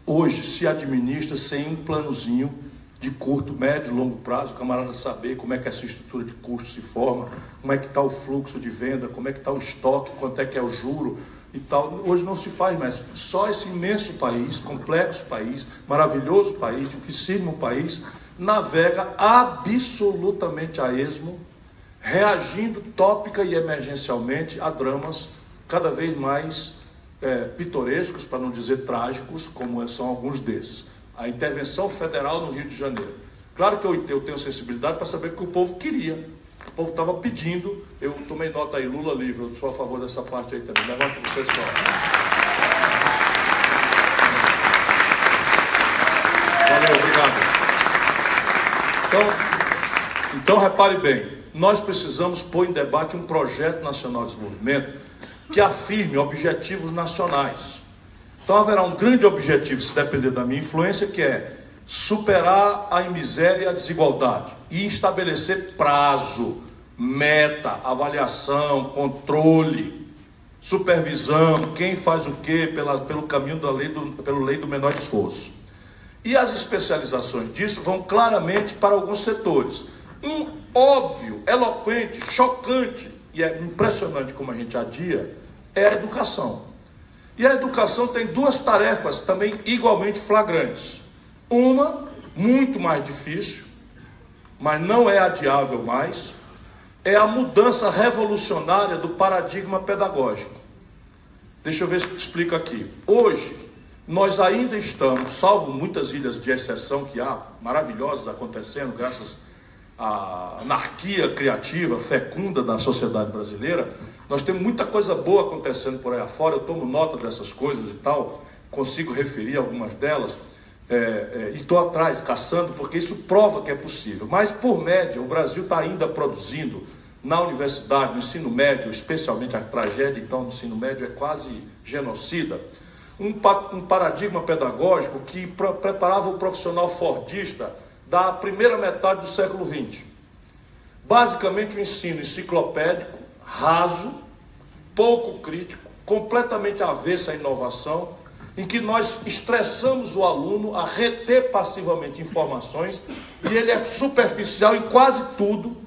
hoje se administra sem um planozinho de curto, médio e longo prazo, o camarada saber como é que essa estrutura de custo se forma, como é que está o fluxo de venda, como é que está o estoque, quanto é que é o juro e tal. Hoje não se faz mais. Só esse imenso país, complexo país, maravilhoso país, dificílimo país, navega absolutamente a esmo, reagindo tópica e emergencialmente a dramas cada vez mais pitorescos, para não dizer trágicos, como são alguns desses. A intervenção federal no Rio de Janeiro. Claro que eu tenho sensibilidade para saber o que o povo queria. O povo estava pedindo. Eu tomei nota aí, Lula livre. Eu sou a favor dessa parte aí também. Levanta para o pessoal. Valeu, obrigado. Então repare bem. Nós precisamos pôr em debate um projeto nacional de desenvolvimento que afirme objetivos nacionais. Então haverá um grande objetivo, se depender da minha influência, que é superar a miséria e a desigualdade e estabelecer prazo, meta, avaliação, controle, supervisão, quem faz o quê pelo caminho da lei do menor esforço. E as especializações disso vão claramente para alguns setores. Um óbvio, eloquente, chocante e é impressionante como a gente adia é a educação. E a educação tem duas tarefas também igualmente flagrantes. Uma, muito mais difícil, mas não é adiável mais, é a mudança revolucionária do paradigma pedagógico. Deixa eu ver se eu explico aqui. Hoje, nós ainda estamos, salvo muitas ilhas de exceção que há, maravilhosas acontecendo, graças à anarquia criativa, fecunda da sociedade brasileira, nós temos muita coisa boa acontecendo por aí afora, eu tomo nota dessas coisas e tal, consigo referir algumas delas, e estou atrás, caçando, porque isso prova que é possível. Mas, por média, o Brasil está ainda produzindo, na universidade, no ensino médio, especialmente a tragédia, então, no ensino médio é quase genocida, um paradigma pedagógico que preparava o profissional fordista da primeira metade do século XX. Basicamente, um ensino enciclopédico, raso, pouco crítico, completamente avesso à inovação, em que nós estressamos o aluno a reter passivamente informações e ele é superficial em quase tudo,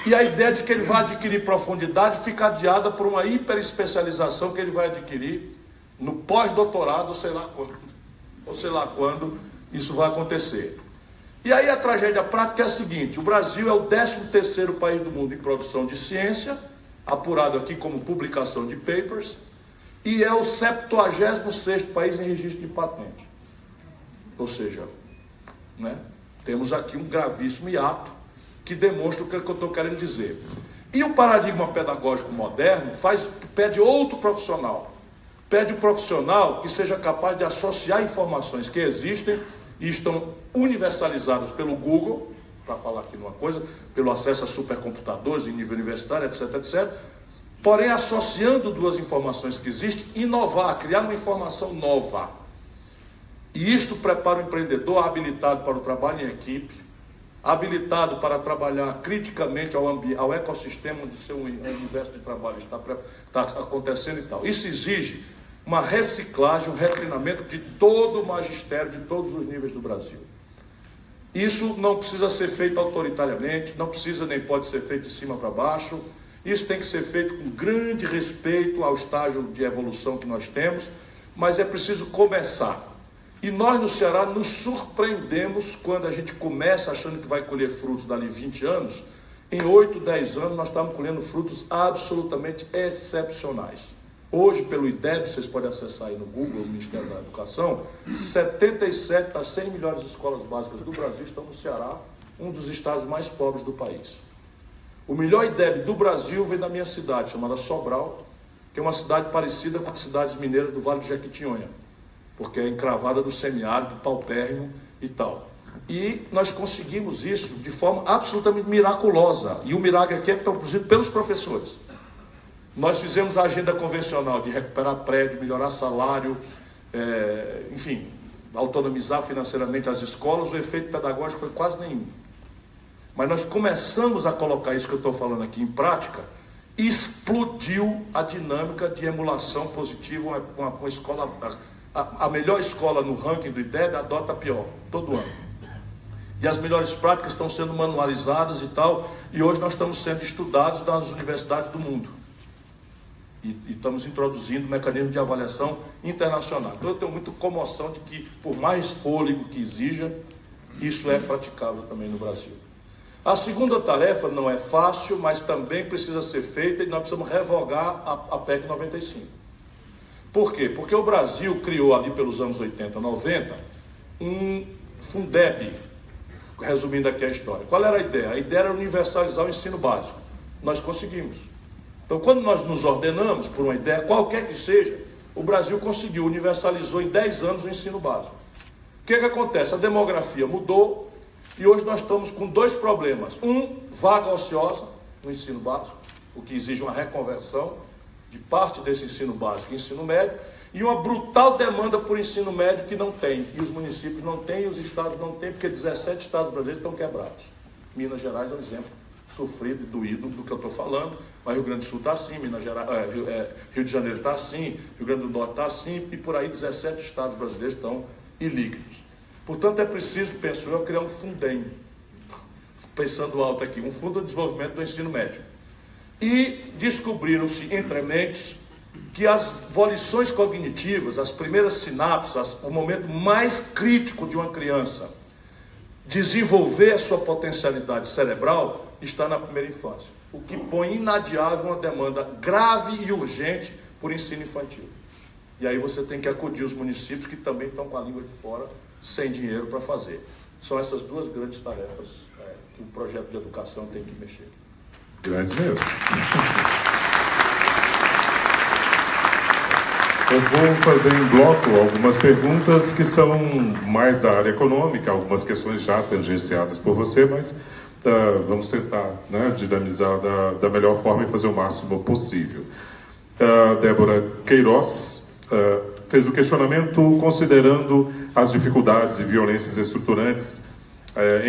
e a ideia de que ele vai adquirir profundidade fica adiada por uma hiperespecialização que ele vai adquirir no pós-doutorado, ou sei lá quando isso vai acontecer. E aí a tragédia prática é a seguinte: o Brasil é o 13º país do mundo em produção de ciência, apurado aqui como publicação de papers, e é o 76º país em registro de patente. Ou seja, temos aqui um gravíssimo hiato que demonstra o que eu estou querendo dizer. E o paradigma pedagógico moderno pede outro profissional. Pede um profissional que seja capaz de associar informações que existem e estão universalizadas pelo Google, para falar aqui uma coisa, pelo acesso a supercomputadores em nível universitário, etc, etc. Porém, associando duas informações que existem, inovar, criar uma informação nova. E isto prepara o empreendedor habilitado para o trabalho em equipe, habilitado para trabalhar criticamente ao ecossistema onde seu universo de trabalho está acontecendo e tal. Isso exige uma reciclagem, um retreinamento de todo o magistério, de todos os níveis do Brasil. Isso não precisa ser feito autoritariamente, não precisa nem pode ser feito de cima para baixo. Isso tem que ser feito com grande respeito ao estágio de evolução que nós temos, mas é preciso começar. E nós no Ceará nos surpreendemos quando a gente começa achando que vai colher frutos dali 20 anos. Em 8, 10 anos nós estamos colhendo frutos absolutamente excepcionais. Hoje, pelo IDEB, vocês podem acessar aí no Google, o Ministério da Educação, 77 das 100 melhores escolas básicas do Brasil estão no Ceará, um dos estados mais pobres do país. O melhor IDEB do Brasil vem da minha cidade, chamada Sobral, que é uma cidade parecida com as cidades mineiras do Vale do Jequitinhonha, porque é encravada do semiárido, paupérrimo e tal. E nós conseguimos isso de forma absolutamente miraculosa, e o milagre aqui é produzido pelos professores. Nós fizemos a agenda convencional de recuperar prédio, melhorar salário, enfim, autonomizar financeiramente as escolas. O efeito pedagógico foi quase nenhum. Mas nós começamos a colocar isso que eu estou falando aqui em prática, e explodiu a dinâmica de emulação positiva com a escola A melhor escola no ranking do IDEB adota a pior, todo ano. E as melhores práticas estão sendo manualizadas e tal, e hoje nós estamos sendo estudados nas universidades do mundo. E estamos introduzindo mecanismos de avaliação internacional. Então eu tenho muita comoção de que, por mais fôlego que exija, isso é praticável também no Brasil. A segunda tarefa não é fácil, mas também precisa ser feita, e nós precisamos revogar a PEC 95. Por quê? Porque o Brasil criou ali pelos anos 80, 90, um Fundeb, resumindo aqui a história. Qual era a ideia? A ideia era universalizar o ensino básico. Nós conseguimos. Então, quando nós nos ordenamos por uma ideia, qualquer que seja, o Brasil conseguiu, universalizou em 10 anos o ensino básico. O que acontece? A demografia mudou e hoje nós estamos com dois problemas. Vaga ociosa no ensino básico, o que exige uma reconversão de parte desse ensino básico e ensino médio, e uma brutal demanda por ensino médio que não tem. E os municípios não têm, e os estados não têm, porque 17 estados brasileiros estão quebrados. Minas Gerais é um exemplo sofrido e doído do que eu estou falando, mas Rio Grande do Sul está assim, Minas Gerais, Rio de Janeiro está assim, Rio Grande do Norte está assim, e por aí 17 estados brasileiros estão ilíquidos. Portanto, é preciso, penso eu, criar um Fundem, pensando alto aqui, um Fundo de Desenvolvimento do Ensino Médio. E descobriram-se entre mentes que as volições cognitivas, as primeiras sinapses, o momento mais crítico de uma criança desenvolver a sua potencialidade cerebral está na primeira infância, o que põe inadiável uma demanda grave e urgente por ensino infantil. E aí você tem que acudir os municípios que também estão com a língua de fora, sem dinheiro para fazer. São essas duas grandes tarefas que o projeto de educação tem que mexer. Grandes mesmo. Eu vou fazer em bloco algumas perguntas que são mais da área econômica, algumas questões já tangenciadas por você, mas vamos tentar, né, dinamizar da melhor forma e fazer o máximo possível. Débora Queiroz fez o questionamento considerando as dificuldades e violências estruturantes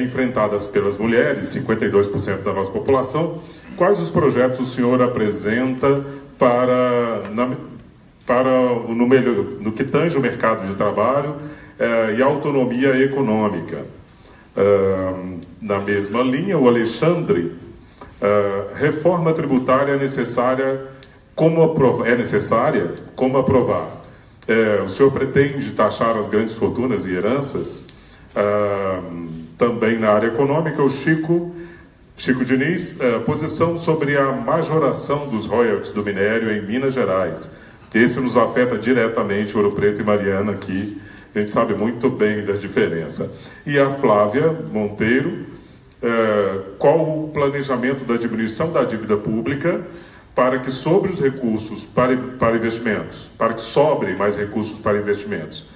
enfrentadas pelas mulheres, 52% da nossa população. Quais os projetos o senhor apresenta no que tange o mercado de trabalho e a autonomia econômica? Na mesma linha, o Alexandre, reforma tributária é necessária, como aprovar? O senhor pretende taxar as grandes fortunas e heranças? Também na área econômica, o Chico Diniz, posição sobre a majoração dos royalties do minério em Minas Gerais. Esse nos afeta diretamente, Ouro Preto e Mariana, aqui. A gente sabe muito bem da diferença. E a Flávia Monteiro, qual o planejamento da diminuição da dívida pública para que sobre os recursos para investimentos, para que sobre mais recursos para investimentos?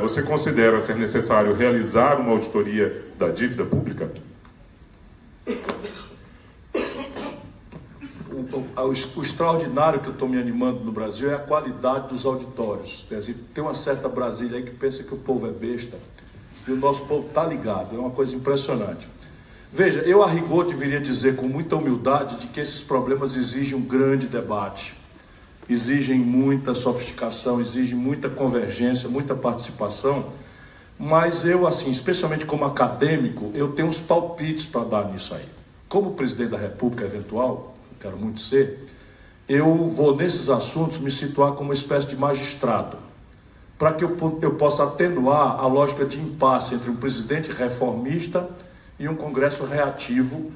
Você considera ser necessário realizar uma auditoria da dívida pública? O extraordinário que eu estou me animando no Brasil é a qualidade dos auditórios. Tem uma certa Brasília aí que pensa que o povo é besta e o nosso povo está ligado, é uma coisa impressionante. Veja, eu a rigor deveria dizer com muita humildade de que esses problemas exigem um grande debate, exigem muita sofisticação, exigem muita convergência, muita participação, mas eu, assim, especialmente como acadêmico, eu tenho uns palpites para dar nisso aí. Como presidente da República eventual, quero muito ser, eu vou nesses assuntos me situar como uma espécie de magistrado, para que eu possa atenuar a lógica de impasse entre um presidente reformista e um Congresso reativo,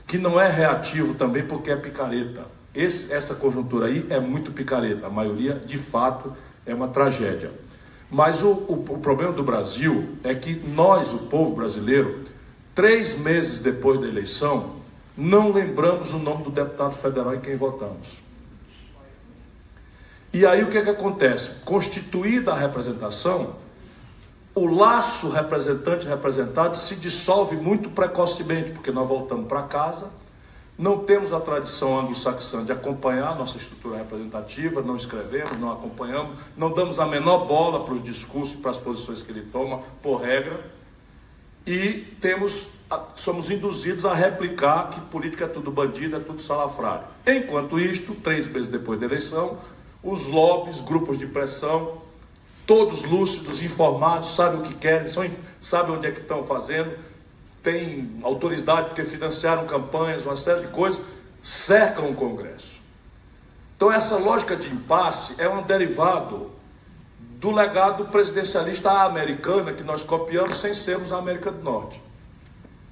que não é reativo também porque é picareta. Essa conjuntura aí é muito picareta, a maioria, de fato, é uma tragédia. Mas o problema do Brasil é que nós, o povo brasileiro, 3 meses depois da eleição, não lembramos o nome do deputado federal em quem votamos. E aí o que acontece? Constituída a representação, o laço representante-representado se dissolve muito precocemente, porque nós voltamos para casa, não temos a tradição anglo-saxã de acompanhar a nossa estrutura representativa, não escrevemos, não acompanhamos, não damos a menor bola para os discursos, para as posições que ele toma, por regra, e somos induzidos a replicar que política é tudo bandido, é tudo salafrário. Enquanto isto, 3 meses depois da eleição, os lobbies, grupos de pressão, todos lúcidos, informados, sabem o que querem, sabem onde é que estão fazendo, têm autoridade porque financiaram campanhas, uma série de coisas, cercam o Congresso. Então essa lógica de impasse é um derivado do legado presidencialista americana que nós copiamos sem sermos a América do Norte.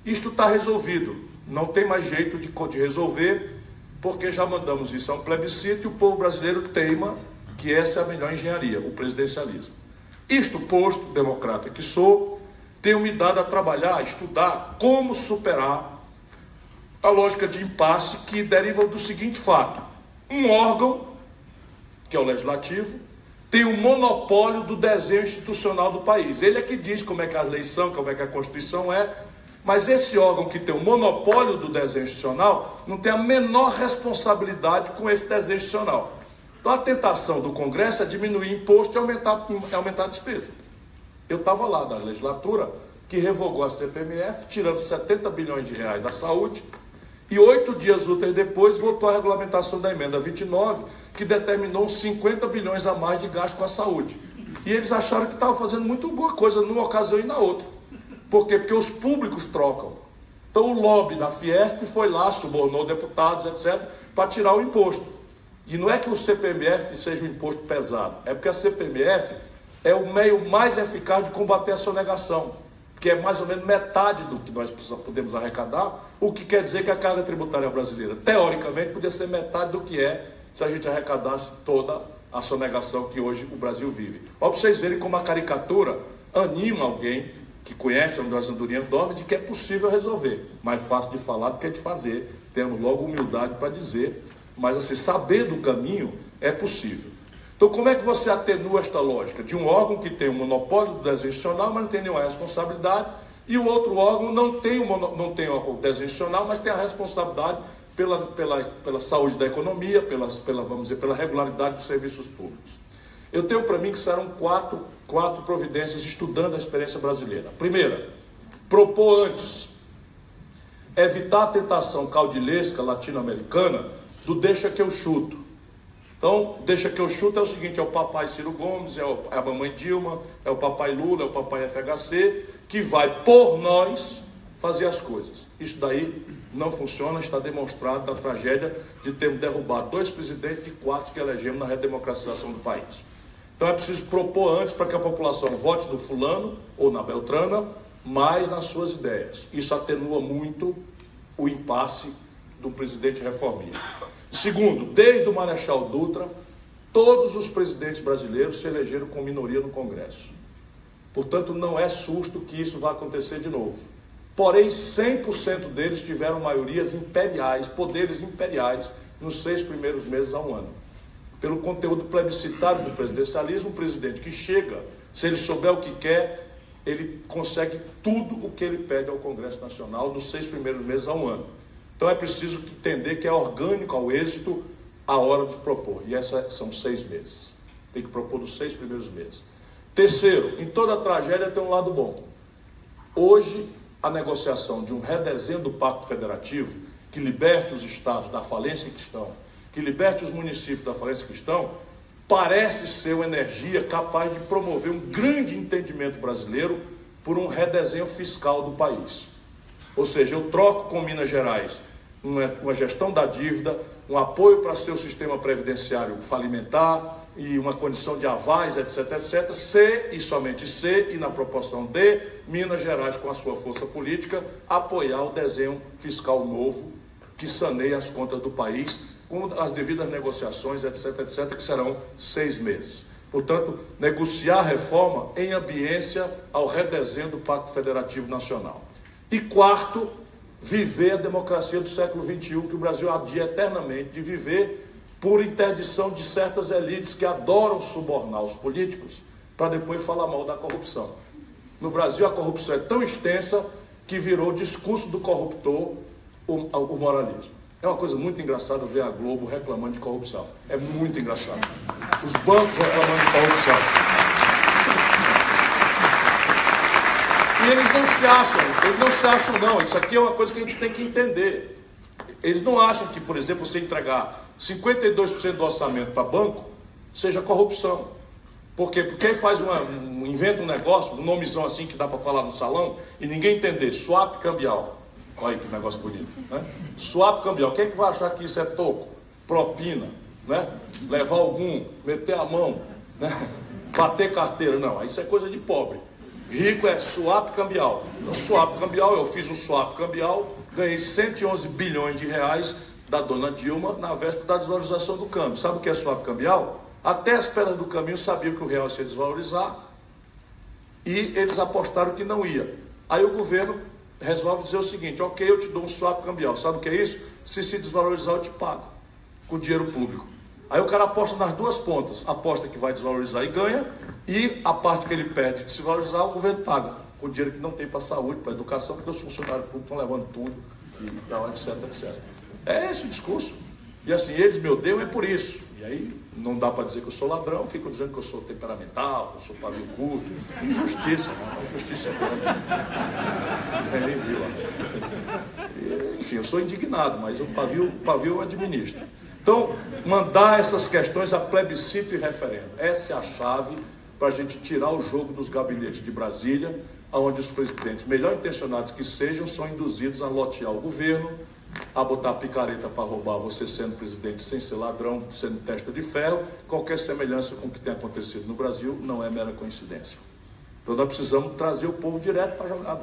Isto está resolvido, não tem mais jeito de resolver, porque já mandamos isso a um plebiscito e o povo brasileiro teima que essa é a melhor engenharia, o presidencialismo. Isto posto, democrata que sou, tenho me dado a trabalhar, a estudar como superar a lógica de impasse que deriva do seguinte fato: um órgão, que é o legislativo, tem o monopólio do desenho institucional do país. Ele é que diz como é que a leis são, como é que a Constituição é, mas esse órgão que tem o monopólio do desenho institucional não tem a menor responsabilidade com esse desenho institucional. Então a tentação do Congresso é diminuir imposto e aumentar a despesa. Eu estava lá na legislatura que revogou a CPMF, tirando 70 bilhões de reais da saúde, e 8 dias úteis depois votou a regulamentação da emenda 29, que determinou 50 bilhões a mais de gasto com a saúde. E eles acharam que estavam fazendo muito boa coisa numa ocasião e na outra. Por quê? Porque os públicos trocam. Então o lobby da Fiesp foi lá, subornou deputados, etc., para tirar o imposto. E não é que o CPMF seja um imposto pesado, é porque a CPMF é o meio mais eficaz de combater a sonegação, que é mais ou menos metade do que nós podemos arrecadar, o que quer dizer que a carga tributária brasileira, teoricamente, poderia ser metade do que é se a gente arrecadasse toda a sonegação que hoje o Brasil vive. Ó, para vocês verem como a caricatura anima alguém que conhece a andorinha dorme de que é possível resolver. Mais fácil de falar do que de fazer. Temos logo humildade para dizer, mas assim, saber do caminho é possível. Então, como é que você atenua esta lógica de um órgão que tem o monopólio do desenho institucional, mas não tem nenhuma responsabilidade, e o outro órgão não tem o desenho institucional, mas tem a responsabilidade pela saúde da economia, pela regularidade dos serviços públicos? Eu tenho para mim que serão quatro providências estudando a experiência brasileira. Primeira, propor antes, evitar a tentação caudilesca latino-americana do deixa que eu chuto. Então, deixa que eu chuto é o seguinte: é o papai Ciro Gomes, é a mamãe Dilma, é o papai Lula, é o papai FHC, que vai, por nós, fazer as coisas. Isso daí não funciona, está demonstrado na tragédia de termos derrubado 2 presidentes de 4 que elegemos na redemocratização do país. Então é preciso propor antes para que a população vote no fulano ou na beltrana, mas nas suas ideias. Isso atenua muito o impasse do presidente reformista. Segundo, desde o Marechal Dutra, todos os presidentes brasileiros se elegeram com minoria no Congresso. Portanto, não é susto que isso vá acontecer de novo. Porém, 100% deles tiveram maiorias imperiais, poderes imperiais, nos 6 primeiros meses a um ano. Pelo conteúdo plebiscitário do presidencialismo, um presidente que chega, se ele souber o que quer, ele consegue tudo o que ele pede ao Congresso Nacional nos 6 primeiros meses a um ano. Então é preciso entender que é orgânico ao êxito a hora de propor. E essas são 6 meses. Tem que propor nos 6 primeiros meses. Terceiro, em toda a tragédia tem um lado bom. Hoje, a negociação de um redesenho do Pacto Federativo, que liberte os estados da falência em que estão, que liberte os municípios da falência em que estão, parece ser uma energia capaz de promover um grande entendimento brasileiro por um redesenho fiscal do país. Ou seja, eu troco com Minas Gerais uma gestão da dívida, um apoio para seu sistema previdenciário falimentar e uma condição de avais, etc, etc, se e somente se, e na proporção de Minas Gerais, com a sua força política, apoiar o desenho fiscal novo que saneia as contas do país, com as devidas negociações, etc, etc, que serão 6 meses. Portanto, negociar a reforma em ambiência ao redesenho do Pacto Federativo Nacional. E quarto, viver a democracia do século XXI, que o Brasil adia eternamente de viver por interdição de certas elites que adoram subornar os políticos para depois falar mal da corrupção. No Brasil, a corrupção é tão extensa que virou o discurso do corruptor o moralismo. É uma coisa muito engraçada ver a Globo reclamando de corrupção. É muito engraçado. Os bancos reclamando de corrupção. E eles não se acham não. Isso aqui é uma coisa que a gente tem que entender. Eles não acham que, por exemplo, você entregar 52% do orçamento para banco seja corrupção. Por quê? Porque aí inventa um negócio, um nomezão assim que dá para falar no salão e ninguém entender. Swap cambial. Olha aí que negócio bonito, né? Swap cambial. Quem é que vai achar que isso é toco? Propina, né? Levar algum, meter a mão, né? Bater carteira. Não, isso é coisa de pobre. Rico é swap cambial. Então, swap cambial, eu fiz um swap cambial, ganhei 111 bilhões de reais da dona Dilma na véspera da desvalorização do câmbio. Sabe o que é swap cambial? Até as pedras do caminho sabiam que o real se ia desvalorizar e eles apostaram que não ia. Aí o governo resolve dizer o seguinte: ok, eu te dou um swap cambial. Sabe o que é isso? Se desvalorizar, eu te pago com dinheiro público. Aí o cara aposta nas duas pontas. Aposta que vai desvalorizar e ganha, e a parte que ele perde de se valorizar, o governo paga com dinheiro que não tem para saúde, para educação, porque os funcionários públicos estão levando tudo, e tal, etc, etc. É esse o discurso. E assim, eles me odeiam é por isso. E aí não dá para dizer que eu sou ladrão, ficam dizendo que eu sou temperamental, que eu sou pavio curto. Injustiça, né? Injustiça é grande. Enfim, eu sou indignado, mas o pavio eu administro. Então, mandar essas questões a plebiscito e referendo. Essa é a chave para a gente tirar o jogo dos gabinetes de Brasília, onde os presidentes, melhor intencionados que sejam, são induzidos a lotear o governo, a botar a picareta para roubar você sendo presidente sem ser ladrão, sendo testa de ferro. Qualquer semelhança com o que tem acontecido no Brasil não é mera coincidência. Então nós precisamos trazer o povo direto para a jogada.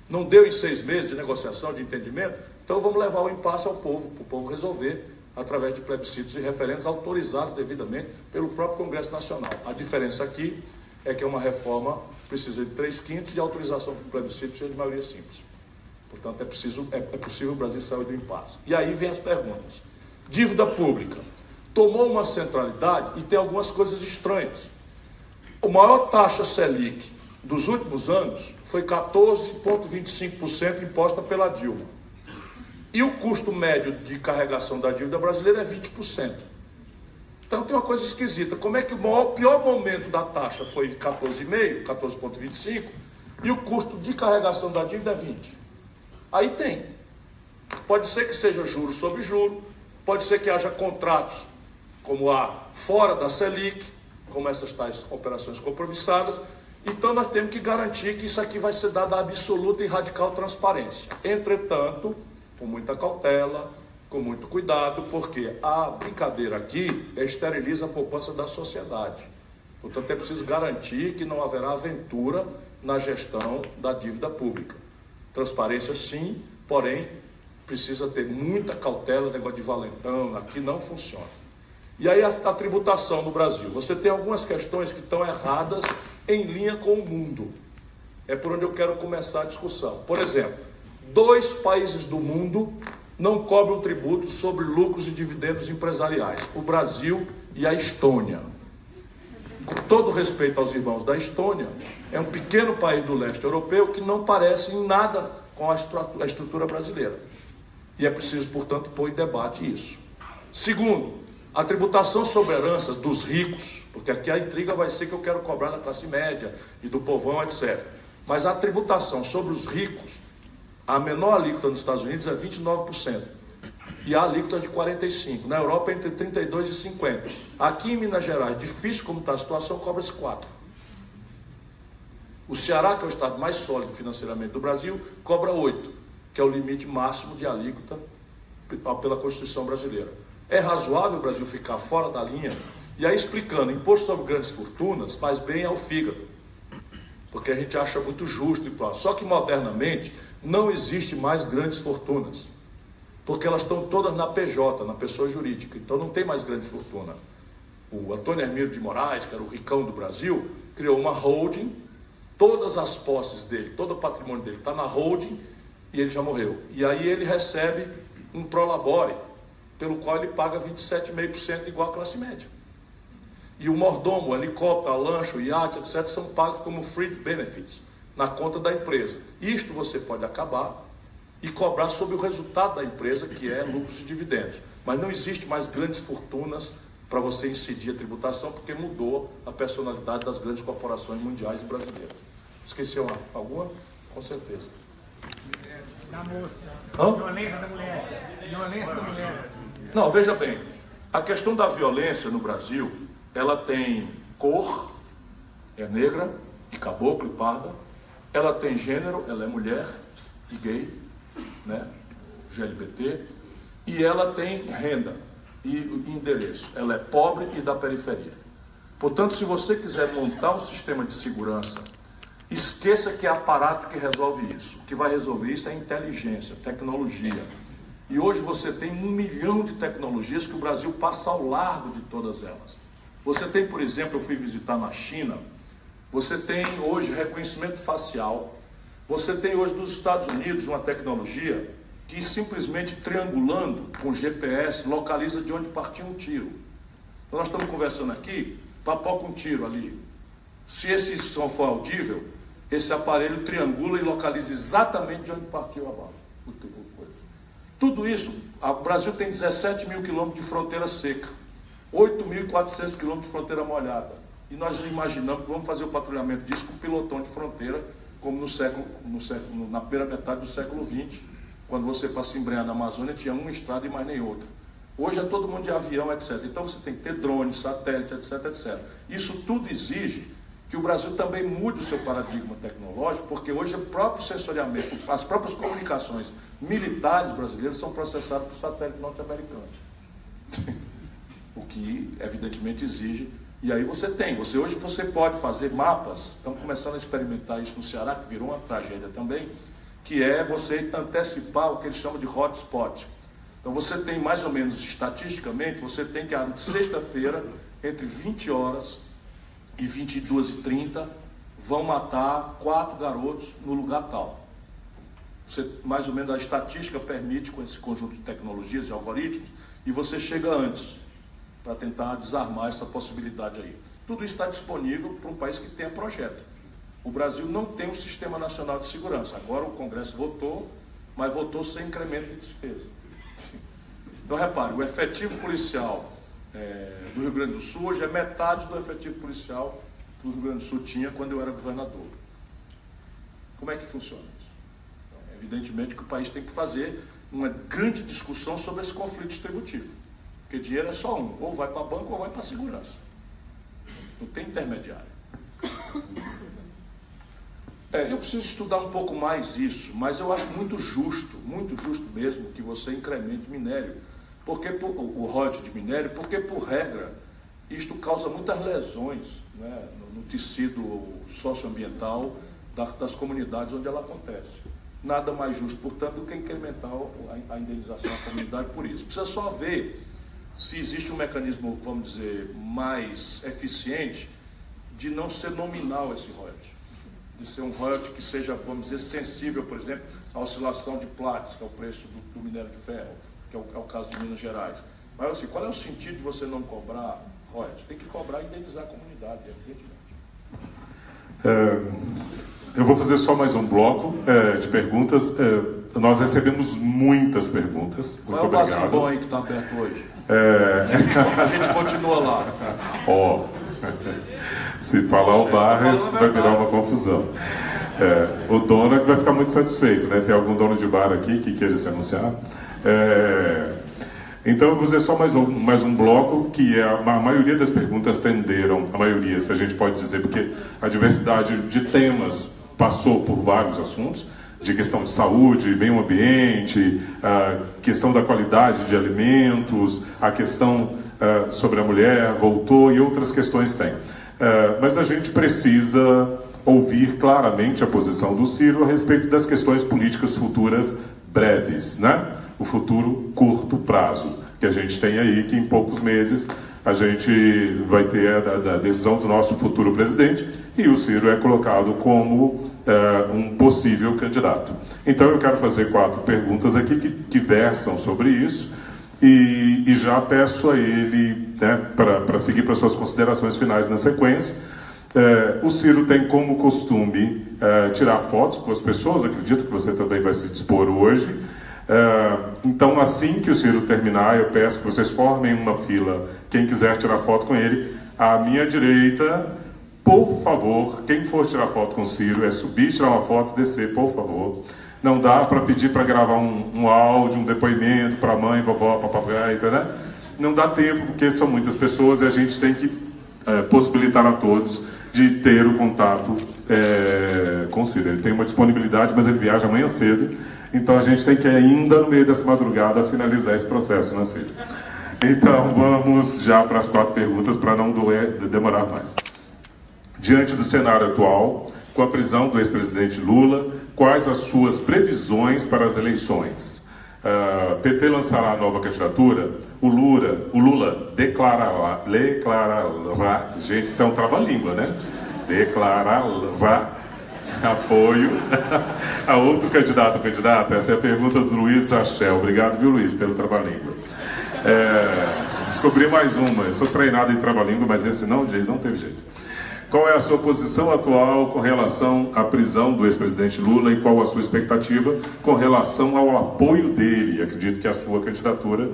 Não deu em 6 meses de negociação, de entendimento, então vamos levar o impasse ao povo, para o povo resolver, através de plebiscitos e referendos autorizados devidamente pelo próprio Congresso Nacional. A diferença aqui é que uma reforma precisa de 3/5 de autorização para o plebiscito, precisa de maioria simples. Portanto, é possível o Brasil sair do impasse. E aí vem as perguntas. Dívida pública. Tomou uma centralidade e tem algumas coisas estranhas. A maior taxa Selic dos últimos anos foi 14,25% imposta pela Dilma. E o custo médio de carregação da dívida brasileira é 20%. Então tem uma coisa esquisita. Como é que o pior momento da taxa foi 14,5%, 14,25%, e o custo de carregação da dívida é 20%? Aí tem. Pode ser que seja juro sobre juro, pode ser que haja contratos como há fora da Selic, como essas tais operações compromissadas. Então nós temos que garantir que isso aqui vai ser dado a absoluta e radical transparência. Entretanto, com muita cautela, com muito cuidado, porque a brincadeira aqui esteriliza a poupança da sociedade. Portanto, é preciso garantir que não haverá aventura na gestão da dívida pública. Transparência sim, porém precisa ter muita cautela, negócio de valentão, aqui não funciona. E aí a tributação no Brasil. Você tem algumas questões que estão erradas em linha com o mundo. É por onde eu quero começar a discussão. Por exemplo, 2 países do mundo não cobram tributo sobre lucros e dividendos empresariais. O Brasil e a Estônia. Com todo respeito aos irmãos da Estônia, é um pequeno país do leste europeu que não parece em nada com a estrutura brasileira. E é preciso, portanto, pôr em debate isso. Segundo, a tributação sobre heranças dos ricos, porque aqui a intriga vai ser que eu quero cobrar da classe média e do povão, etc. Mas a tributação sobre os ricos, a menor alíquota nos Estados Unidos é 29%. E a alíquota de 45%. Na Europa é entre 32% e 50%. Aqui em Minas Gerais, difícil como está a situação, cobra-se 4%. O Ceará, que é o estado mais sólido financeiramente do Brasil, cobra 8%, que é o limite máximo de alíquota pela Constituição brasileira. É razoável o Brasil ficar fora da linha? E aí explicando, imposto sobre grandes fortunas faz bem ao fígado, porque a gente acha muito justo e próximo. Só que modernamente não existe mais grandes fortunas, porque elas estão todas na PJ, na pessoa jurídica, então não tem mais grande fortuna. O Antônio Hermílio de Moraes, que era o ricão do Brasil, criou uma holding, todas as posses dele, todo o patrimônio dele está na holding e ele já morreu. E aí ele recebe um prolabore, pelo qual ele paga 27,5% igual à classe média. E o mordomo, o helicóptero, a lancha, o iate, etc., são pagos como fringe benefits na conta da empresa. Isto você pode acabar e cobrar sobre o resultado da empresa, que é lucros e dividendos. Mas não existe mais grandes fortunas para você incidir a tributação, porque mudou a personalidade das grandes corporações mundiais e brasileiras. Esqueceu alguma? Com certeza. Da moça. Hã? Violência da mulher. Violência da mulher. Não, veja bem. A questão da violência no Brasil, ela tem cor, é negra, e caboclo, e parda. Ela tem gênero, ela é mulher e gay, né? GLBT. E ela tem renda e endereço. Ela é pobre e da periferia. Portanto, se você quiser montar um sistema de segurança, esqueça que é aparato que resolve isso. O que vai resolver isso é inteligência, tecnologia. E hoje você tem 1 milhão de tecnologias que o Brasil passa ao largo de todas elas. Você tem, por exemplo, eu fui visitar na China, você tem hoje reconhecimento facial, você tem hoje nos Estados Unidos uma tecnologia que simplesmente triangulando com GPS localiza de onde partiu um tiro. Então nós estamos conversando aqui, papoca um tiro ali. Se esse som for audível, esse aparelho triangula e localiza exatamente de onde partiu a bala. Tudo isso, o Brasil tem 17 mil quilômetros de fronteira seca, 8.400 quilômetros de fronteira molhada. E nós imaginamos que vamos fazer o patrulhamento disso com pilotão de fronteira, como na primeira metade do século XX, quando você, para se embrenhar na Amazônia, tinha uma estrada e mais nem outra. Hoje é todo mundo de avião, etc. Então você tem que ter drone, satélite, etc, etc. Isso tudo exige que o Brasil também mude o seu paradigma tecnológico, porque hoje o próprio sensoriamento, as próprias comunicações militares brasileiras são processadas por satélite norte-americano. O que, evidentemente, exige. E aí hoje você pode fazer mapas, estamos começando a experimentar isso no Ceará, que virou uma tragédia também, que é você antecipar o que eles chamam de hotspot. Então você tem mais ou menos, estatisticamente, você tem que a sexta-feira, entre 20 horas e 22h30, vão matar 4 garotos no lugar tal. Você, mais ou menos a estatística permite, com esse conjunto de tecnologias e algoritmos, e você chega antes, para tentar desarmar essa possibilidade aí. Tudo isso está disponível para um país que tenha projeto. O Brasil não tem um sistema nacional de segurança. Agora o Congresso votou, mas votou sem incremento de despesa. Então repare, o efetivo policial do Rio Grande do Sul hoje é metade do efetivo policial que o Rio Grande do Sul tinha quando eu era governador. Como é que funciona isso? Então, evidentemente que o país tem que fazer uma grande discussão sobre esse conflito distributivo. Porque dinheiro é só um, ou vai para banco ou vai para segurança. Não tem intermediário. Eu preciso estudar um pouco mais isso, mas eu acho muito justo mesmo, que você incremente minério, porque o royalty de minério, porque por regra, isto causa muitas lesões, né, no tecido socioambiental das comunidades onde ela acontece. Nada mais justo, portanto, do que incrementar a indenização à comunidade por isso. Precisa só ver se existe um mecanismo, vamos dizer, mais eficiente de não ser nominal esse royalty. De ser um royalty que seja, vamos dizer, sensível, por exemplo, à oscilação de Platts, que é o preço do minério de ferro, que é o caso de Minas Gerais. Mas assim, qual é o sentido de você não cobrar royalty? Tem que cobrar e indenizar a comunidade, evidentemente. Eu vou fazer só mais um bloco de perguntas. Nós recebemos muitas perguntas. Muito obrigado. Qual é o barzinho bom aí que está aberto hoje? A gente continua lá. Se falar o bar, vai virar uma confusão. O dono é que vai ficar muito satisfeito, né? Tem algum dono de bar aqui que queira se anunciar? Então eu vou fazer só mais um bloco, que a maioria das perguntas tenderam, a maioria, se a gente pode dizer, porque a diversidade de temas passou por vários assuntos, de questão de saúde, meio ambiente, a questão da qualidade de alimentos, a questão sobre a mulher voltou e outras questões tem. Mas a gente precisa ouvir claramente a posição do Ciro a respeito das questões políticas futuras breves, né? O futuro curto prazo que a gente tem aí, que em poucos meses a gente vai ter a decisão do nosso futuro presidente e o Ciro é colocado como um possível candidato. Então eu quero fazer 4 perguntas aqui que versam sobre isso e já peço a ele, né, para seguir para suas considerações finais na sequência. O Ciro tem como costume tirar fotos com as pessoas, acredito que você também vai se dispor hoje. Então, assim que o Ciro terminar, eu peço que vocês formem uma fila, quem quiser tirar foto com ele. À minha direita, por favor, quem for tirar foto com o Ciro, é subir, tirar uma foto, descer, por favor. Não dá para pedir para gravar um áudio, um depoimento para a mãe, vovó, papai, né? Não dá tempo, porque são muitas pessoas e a gente tem que possibilitar a todos de ter o contato com o Ciro. Ele tem uma disponibilidade, mas ele viaja amanhã cedo, então a gente tem que ainda no meio dessa madrugada finalizar esse processo, né, Ciro? Então vamos já para as 4 perguntas para não demorar mais. Diante do cenário atual, com a prisão do ex-presidente Lula, quais as suas previsões para as eleições? PT lançará a nova candidatura? O Lula declarará, gente, isso é um trava-língua, né? Declarará apoio a outro candidato ou candidata? Essa é a pergunta do Luiz Sachel. Obrigado, viu, Luiz, pelo trava-língua. Descobri mais uma. Eu sou treinado em trava-língua, mas esse não teve jeito. Qual é a sua posição atual com relação à prisão do ex-presidente Lula e qual a sua expectativa com relação ao apoio dele? Acredito que a sua candidatura,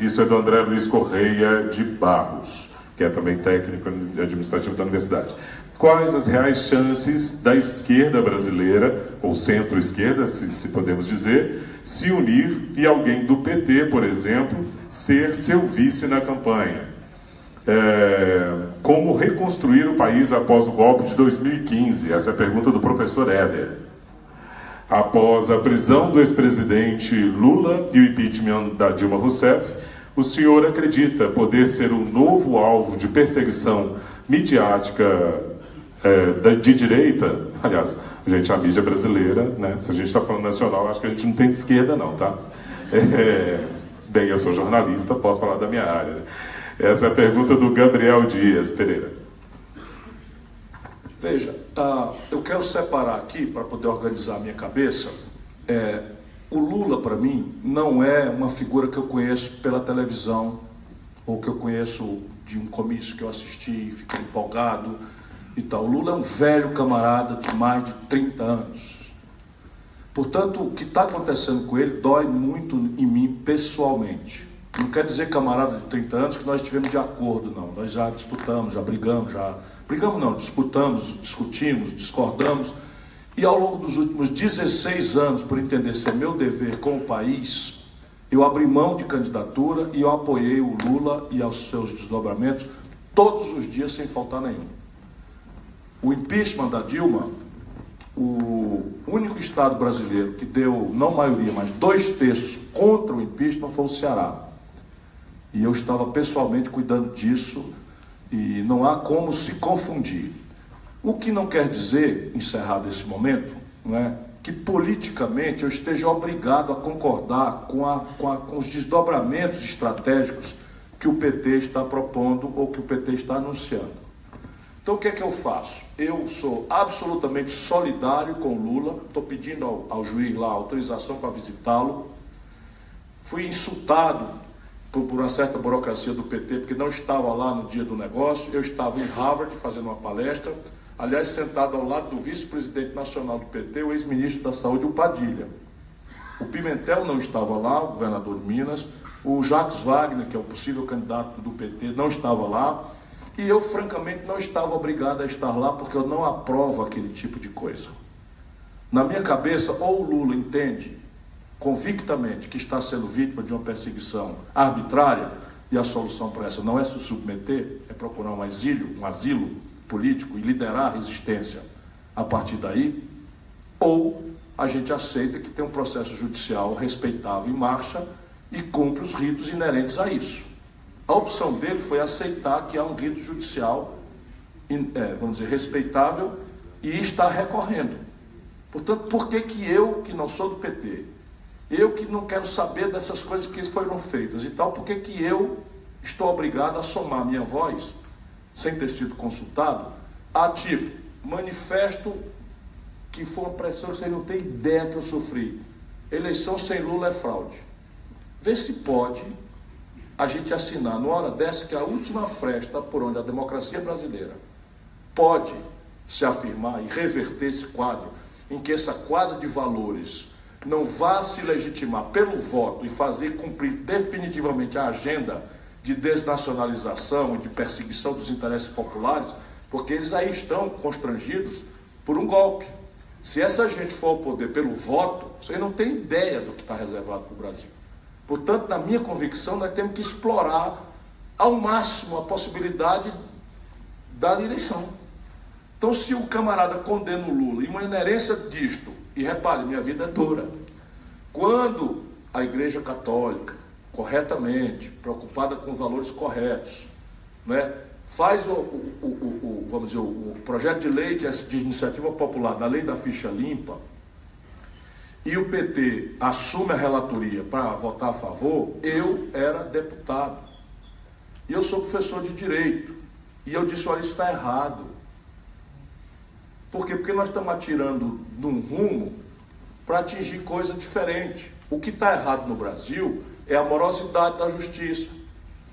isso é do André Luiz Correia de Barros, que é também técnico administrativo da universidade. Quais as reais chances da esquerda brasileira, ou centro-esquerda, se podemos dizer, se unir e alguém do PT, por exemplo, ser seu vice na campanha? Como reconstruir o país após o golpe de 2015? Essa é a pergunta do professor Éder. Após a prisão do ex-presidente Lula e o impeachment da Dilma Rousseff, o senhor acredita poder ser um novo alvo de perseguição midiática de direita? Aliás, gente, a mídia brasileira, né? Se a gente está falando nacional, acho que a gente não tem de esquerda não, tá? Bem, eu sou jornalista, posso falar da minha área, né? Essa é a pergunta do Gabriel Dias Pereira. Veja, eu quero separar aqui, para poder organizar a minha cabeça, o Lula, para mim, não é uma figura que eu conheço pela televisão, ou que eu conheço de um comício que eu assisti e fiquei empolgado e tal. O Lula é um velho camarada de mais de 30 anos. Portanto, o que está acontecendo com ele dói muito em mim pessoalmente. Não quer dizer, camarada de 30 anos, que nós estivemos de acordo, não. Nós já disputamos, já brigamos, disputamos, discutimos, discordamos. E ao longo dos últimos 16 anos, por entender ser meu dever com o país, eu abri mão de candidatura e eu apoiei o Lula e aos seus desdobramentos todos os dias, sem faltar nenhum. O impeachment da Dilma, o único estado brasileiro que deu, não maioria, mas 2/3 contra o impeachment foi o Ceará. E eu estava pessoalmente cuidando disso e não há como se confundir. O que não quer dizer, encerrado esse momento, não é, que politicamente eu esteja obrigado a concordar com os desdobramentos estratégicos que o PT está propondo ou que o PT está anunciando. Então o que é que eu faço? Eu sou absolutamente solidário com o Lula, estou pedindo ao juiz lá autorização para visitá-lo. Fui insultado por uma certa burocracia do PT, porque não estava lá no dia do negócio. Eu estava em Harvard fazendo uma palestra, aliás, sentado ao lado do vice-presidente nacional do PT, o ex-ministro da Saúde, o Padilha. O Pimentel não estava lá, o governador de Minas. O Jacques Wagner, que é o possível candidato do PT, não estava lá. E eu, francamente, não estava obrigado a estar lá, porque eu não aprovo aquele tipo de coisa. Na minha cabeça, ou o Lula entende convictamente que está sendo vítima de uma perseguição arbitrária, e a solução para essa não é se submeter, é procurar um asilo político e liderar a resistência a partir daí, ou a gente aceita que tem um processo judicial respeitável em marcha e cumpre os ritos inerentes a isso. A opção dele foi aceitar que há um rito judicial, vamos dizer, respeitável, e está recorrendo. Portanto, por que eu, que não sou do PT, eu que não quero saber dessas coisas que foram feitas e tal, por que eu estou obrigado a somar minha voz, sem ter sido consultado, a tipo, manifesto que foi uma pressão que vocês não têm ideia que eu sofri. Eleição sem Lula é fraude. Vê se pode a gente assinar, numa hora dessa, que a última fresta por onde a democracia brasileira pode se afirmar e reverter esse quadro, em que essa quadra de valores não vá se legitimar pelo voto e fazer cumprir definitivamente a agenda de desnacionalização e de perseguição dos interesses populares, porque eles aí estão constrangidos por um golpe. Se essa gente for ao poder pelo voto, vocês não têm ideia do que está reservado para o Brasil. Portanto, na minha convicção, nós temos que explorar ao máximo a possibilidade da eleição. Então, se o camarada condena o Lula e uma inerência disto, e repare, minha vida é dura, quando a Igreja Católica, corretamente, preocupada com os valores corretos, né, faz vamos dizer, o projeto de lei de iniciativa popular, da lei da ficha limpa, e o PT assume a relatoria para votar a favor, eu era deputado. E eu sou professor de Direito. E eu disse, olha, isso está errado. Por quê? Porque nós estamos atirando num rumo para atingir coisa diferente. O que está errado no Brasil é a morosidade da justiça.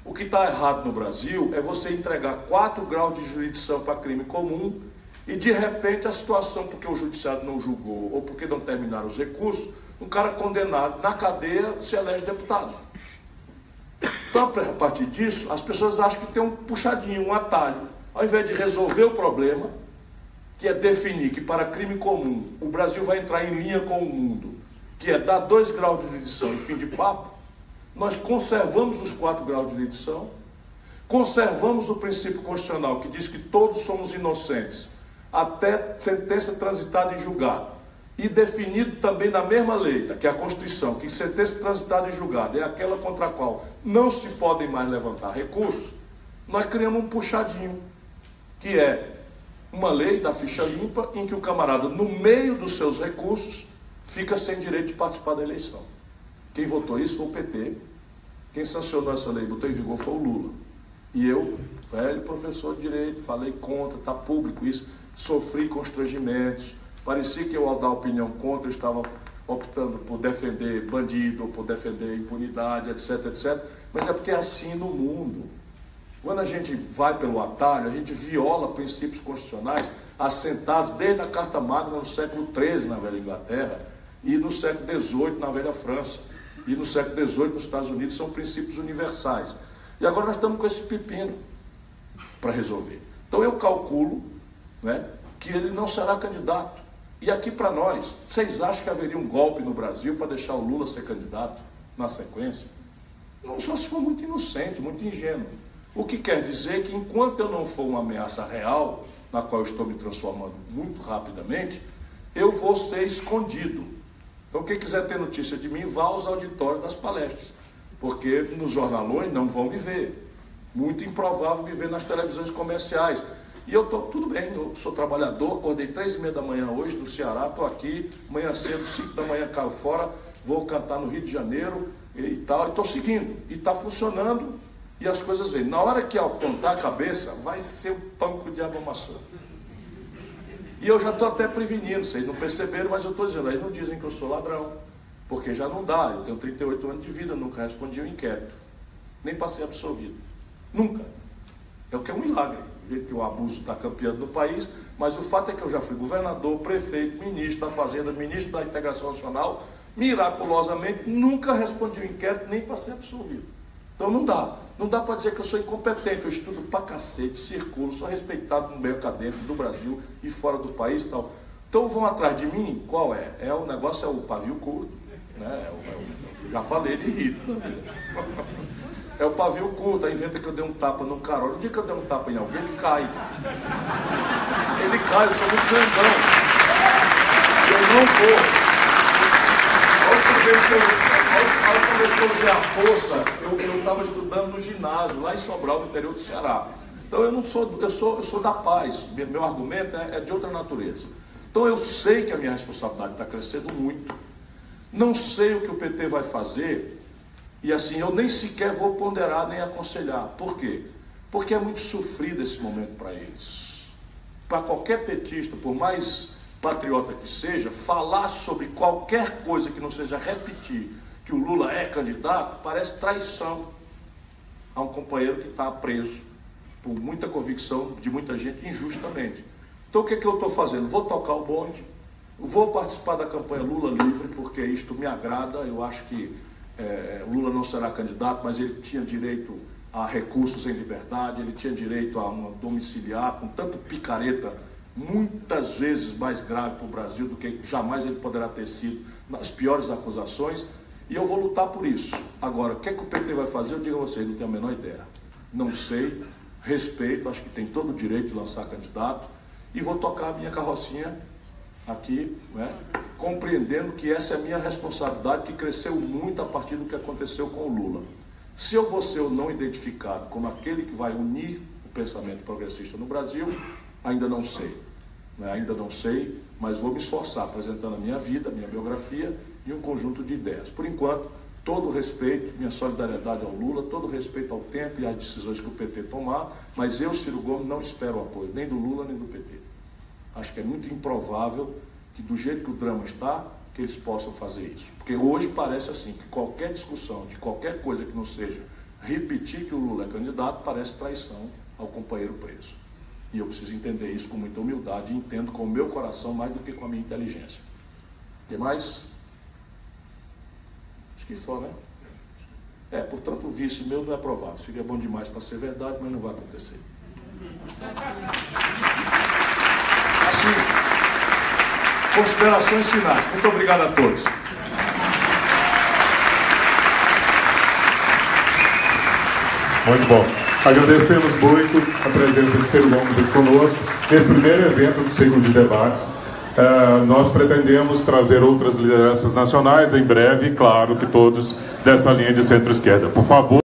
O que está errado no Brasil é você entregar 4 graus de jurisdição para crime comum e, de repente, a situação, porque o judiciário não julgou ou porque não terminaram os recursos, um cara condenado na cadeia se elege deputado. Então, a partir disso, as pessoas acham que tem um puxadinho, um atalho. Ao invés de resolver o problema, que é definir que para crime comum o Brasil vai entrar em linha com o mundo, que é dar 2 graus de jurisdição e fim de papo, nós conservamos os 4 graus de jurisdição, conservamos o princípio constitucional que diz que todos somos inocentes até sentença transitada em julgado, e definido também na mesma lei, que é a Constituição, que sentença transitada em julgado é aquela contra a qual não se podem mais levantar recursos. Nós criamos um puxadinho, que é uma lei da ficha limpa, em que o camarada, no meio dos seus recursos, fica sem direito de participar da eleição. Quem votou isso foi o PT. Quem sancionou essa lei, botou em vigor, foi o Lula. E eu, velho professor de Direito, falei contra, está público isso, sofri constrangimentos, parecia que eu, ao dar opinião contra, eu estava optando por defender bandido, ou por defender impunidade, etc, etc. Mas é porque é assim no mundo. Quando a gente vai pelo atalho, a gente viola princípios constitucionais assentados desde a Carta Magna no século XIII na Velha Inglaterra e no século XVIII na Velha França e no século XVIII nos Estados Unidos. São princípios universais. E agora nós estamos com esse pepino para resolver. Então eu calculo, né, que ele não será candidato. E aqui para nós, vocês acham que haveria um golpe no Brasil para deixar o Lula ser candidato na sequência? Não, só se for muito inocente, muito ingênuo. O que quer dizer que enquanto eu não for uma ameaça real, na qual eu estou me transformando muito rapidamente, eu vou ser escondido. Então quem quiser ter notícia de mim, vá aos auditórios das palestras, porque nos jornalões não vão me ver. Muito improvável me ver nas televisões comerciais. E eu estou, tudo bem, eu sou trabalhador, acordei 3h30 da manhã hoje do Ceará, estou aqui, manhã cedo, 5 da manhã caio fora, vou cantar no Rio de Janeiro e tal, e estou seguindo, e está funcionando, e as coisas vêm. Na hora que apontar a cabeça, vai ser o pão que o diabo amassou. E eu já estou até prevenindo, vocês não perceberam, mas eu estou dizendo, eles não dizem que eu sou ladrão, porque já não dá, eu tenho 38 anos de vida, nunca respondi um inquérito, nem passei absolvido, nunca. É o que é um milagre. Do jeito que o abuso está campeando no país, mas o fato é que eu já fui governador, prefeito, ministro da Fazenda, ministro da Integração Nacional, miraculosamente, nunca respondi um inquérito, nem passei absolvido. Então não dá. Não dá para dizer que eu sou incompetente, eu estudo pra cacete, circulo, sou respeitado no meio acadêmico do Brasil e fora do país e tal. Então vão atrás de mim, qual é? O negócio é o pavio curto, né? Já falei, ele irrita. É o pavio curto, aí inventa que eu dei um tapa no Carol. No dia que eu dei um tapa em alguém, ele cai. Ele cai, eu sou muito grandão. Eu não vou. A última vez que eu usei a força, eu estava estudando no ginásio, lá em Sobral, no interior do Ceará. Então eu não sou, eu sou da paz. Meu argumento é de outra natureza. Então eu sei que a minha responsabilidade está crescendo muito. Não sei o que o PT vai fazer. E assim, eu nem sequer vou ponderar nem aconselhar. Por quê? Porque é muito sofrido esse momento para eles. Para qualquer petista, por mais patriota que seja, falar sobre qualquer coisa que não seja repetir que o Lula é candidato, parece traição a um companheiro que está preso por muita convicção de muita gente injustamente. Então o que eu estou fazendo? Vou tocar o bonde, vou participar da campanha Lula livre, porque isto me agrada. Eu acho que Lula não será candidato, mas ele tinha direito a recursos em liberdade, ele tinha direito a uma domiciliar com tanto picareta, muitas vezes mais grave para o Brasil do que jamais ele poderá ter sido nas piores acusações, e eu vou lutar por isso. Agora, o que é que o PT vai fazer? Eu digo a vocês, não tenho a menor ideia. Não sei, respeito, acho que tem todo o direito de lançar candidato, e vou tocar a minha carrocinha aqui, né, compreendendo que essa é a minha responsabilidade, que cresceu muito a partir do que aconteceu com o Lula. Se eu vou ser ou não identificado como aquele que vai unir o pensamento progressista no Brasil, ainda não sei. Né, ainda não sei, mas vou me esforçar apresentando a minha vida, a minha biografia e um conjunto de ideias. Por enquanto, todo o respeito, minha solidariedade ao Lula, todo o respeito ao tempo e às decisões que o PT tomar, mas eu, Ciro Gomes, não espero o apoio nem do Lula nem do PT. Acho que é muito improvável que, do jeito que o drama está, que eles possam fazer isso. Porque hoje parece assim, que qualquer discussão de qualquer coisa que não seja repetir que o Lula é candidato, parece traição ao companheiro preso. E eu preciso entender isso com muita humildade e entendo com o meu coração mais do que com a minha inteligência. O que mais? Acho que só, né? Portanto, o vice meu não é provável. Seria bom demais para ser verdade, mas não vai acontecer. Assim, considerações finais. Muito obrigado a todos. Muito bom. Agradecemos muito a presença de Ciro Gomes aqui conosco nesse primeiro evento do ciclo de debates. Nós pretendemos trazer outras lideranças nacionais em breve, claro que todos dessa linha de centro-esquerda. Por favor.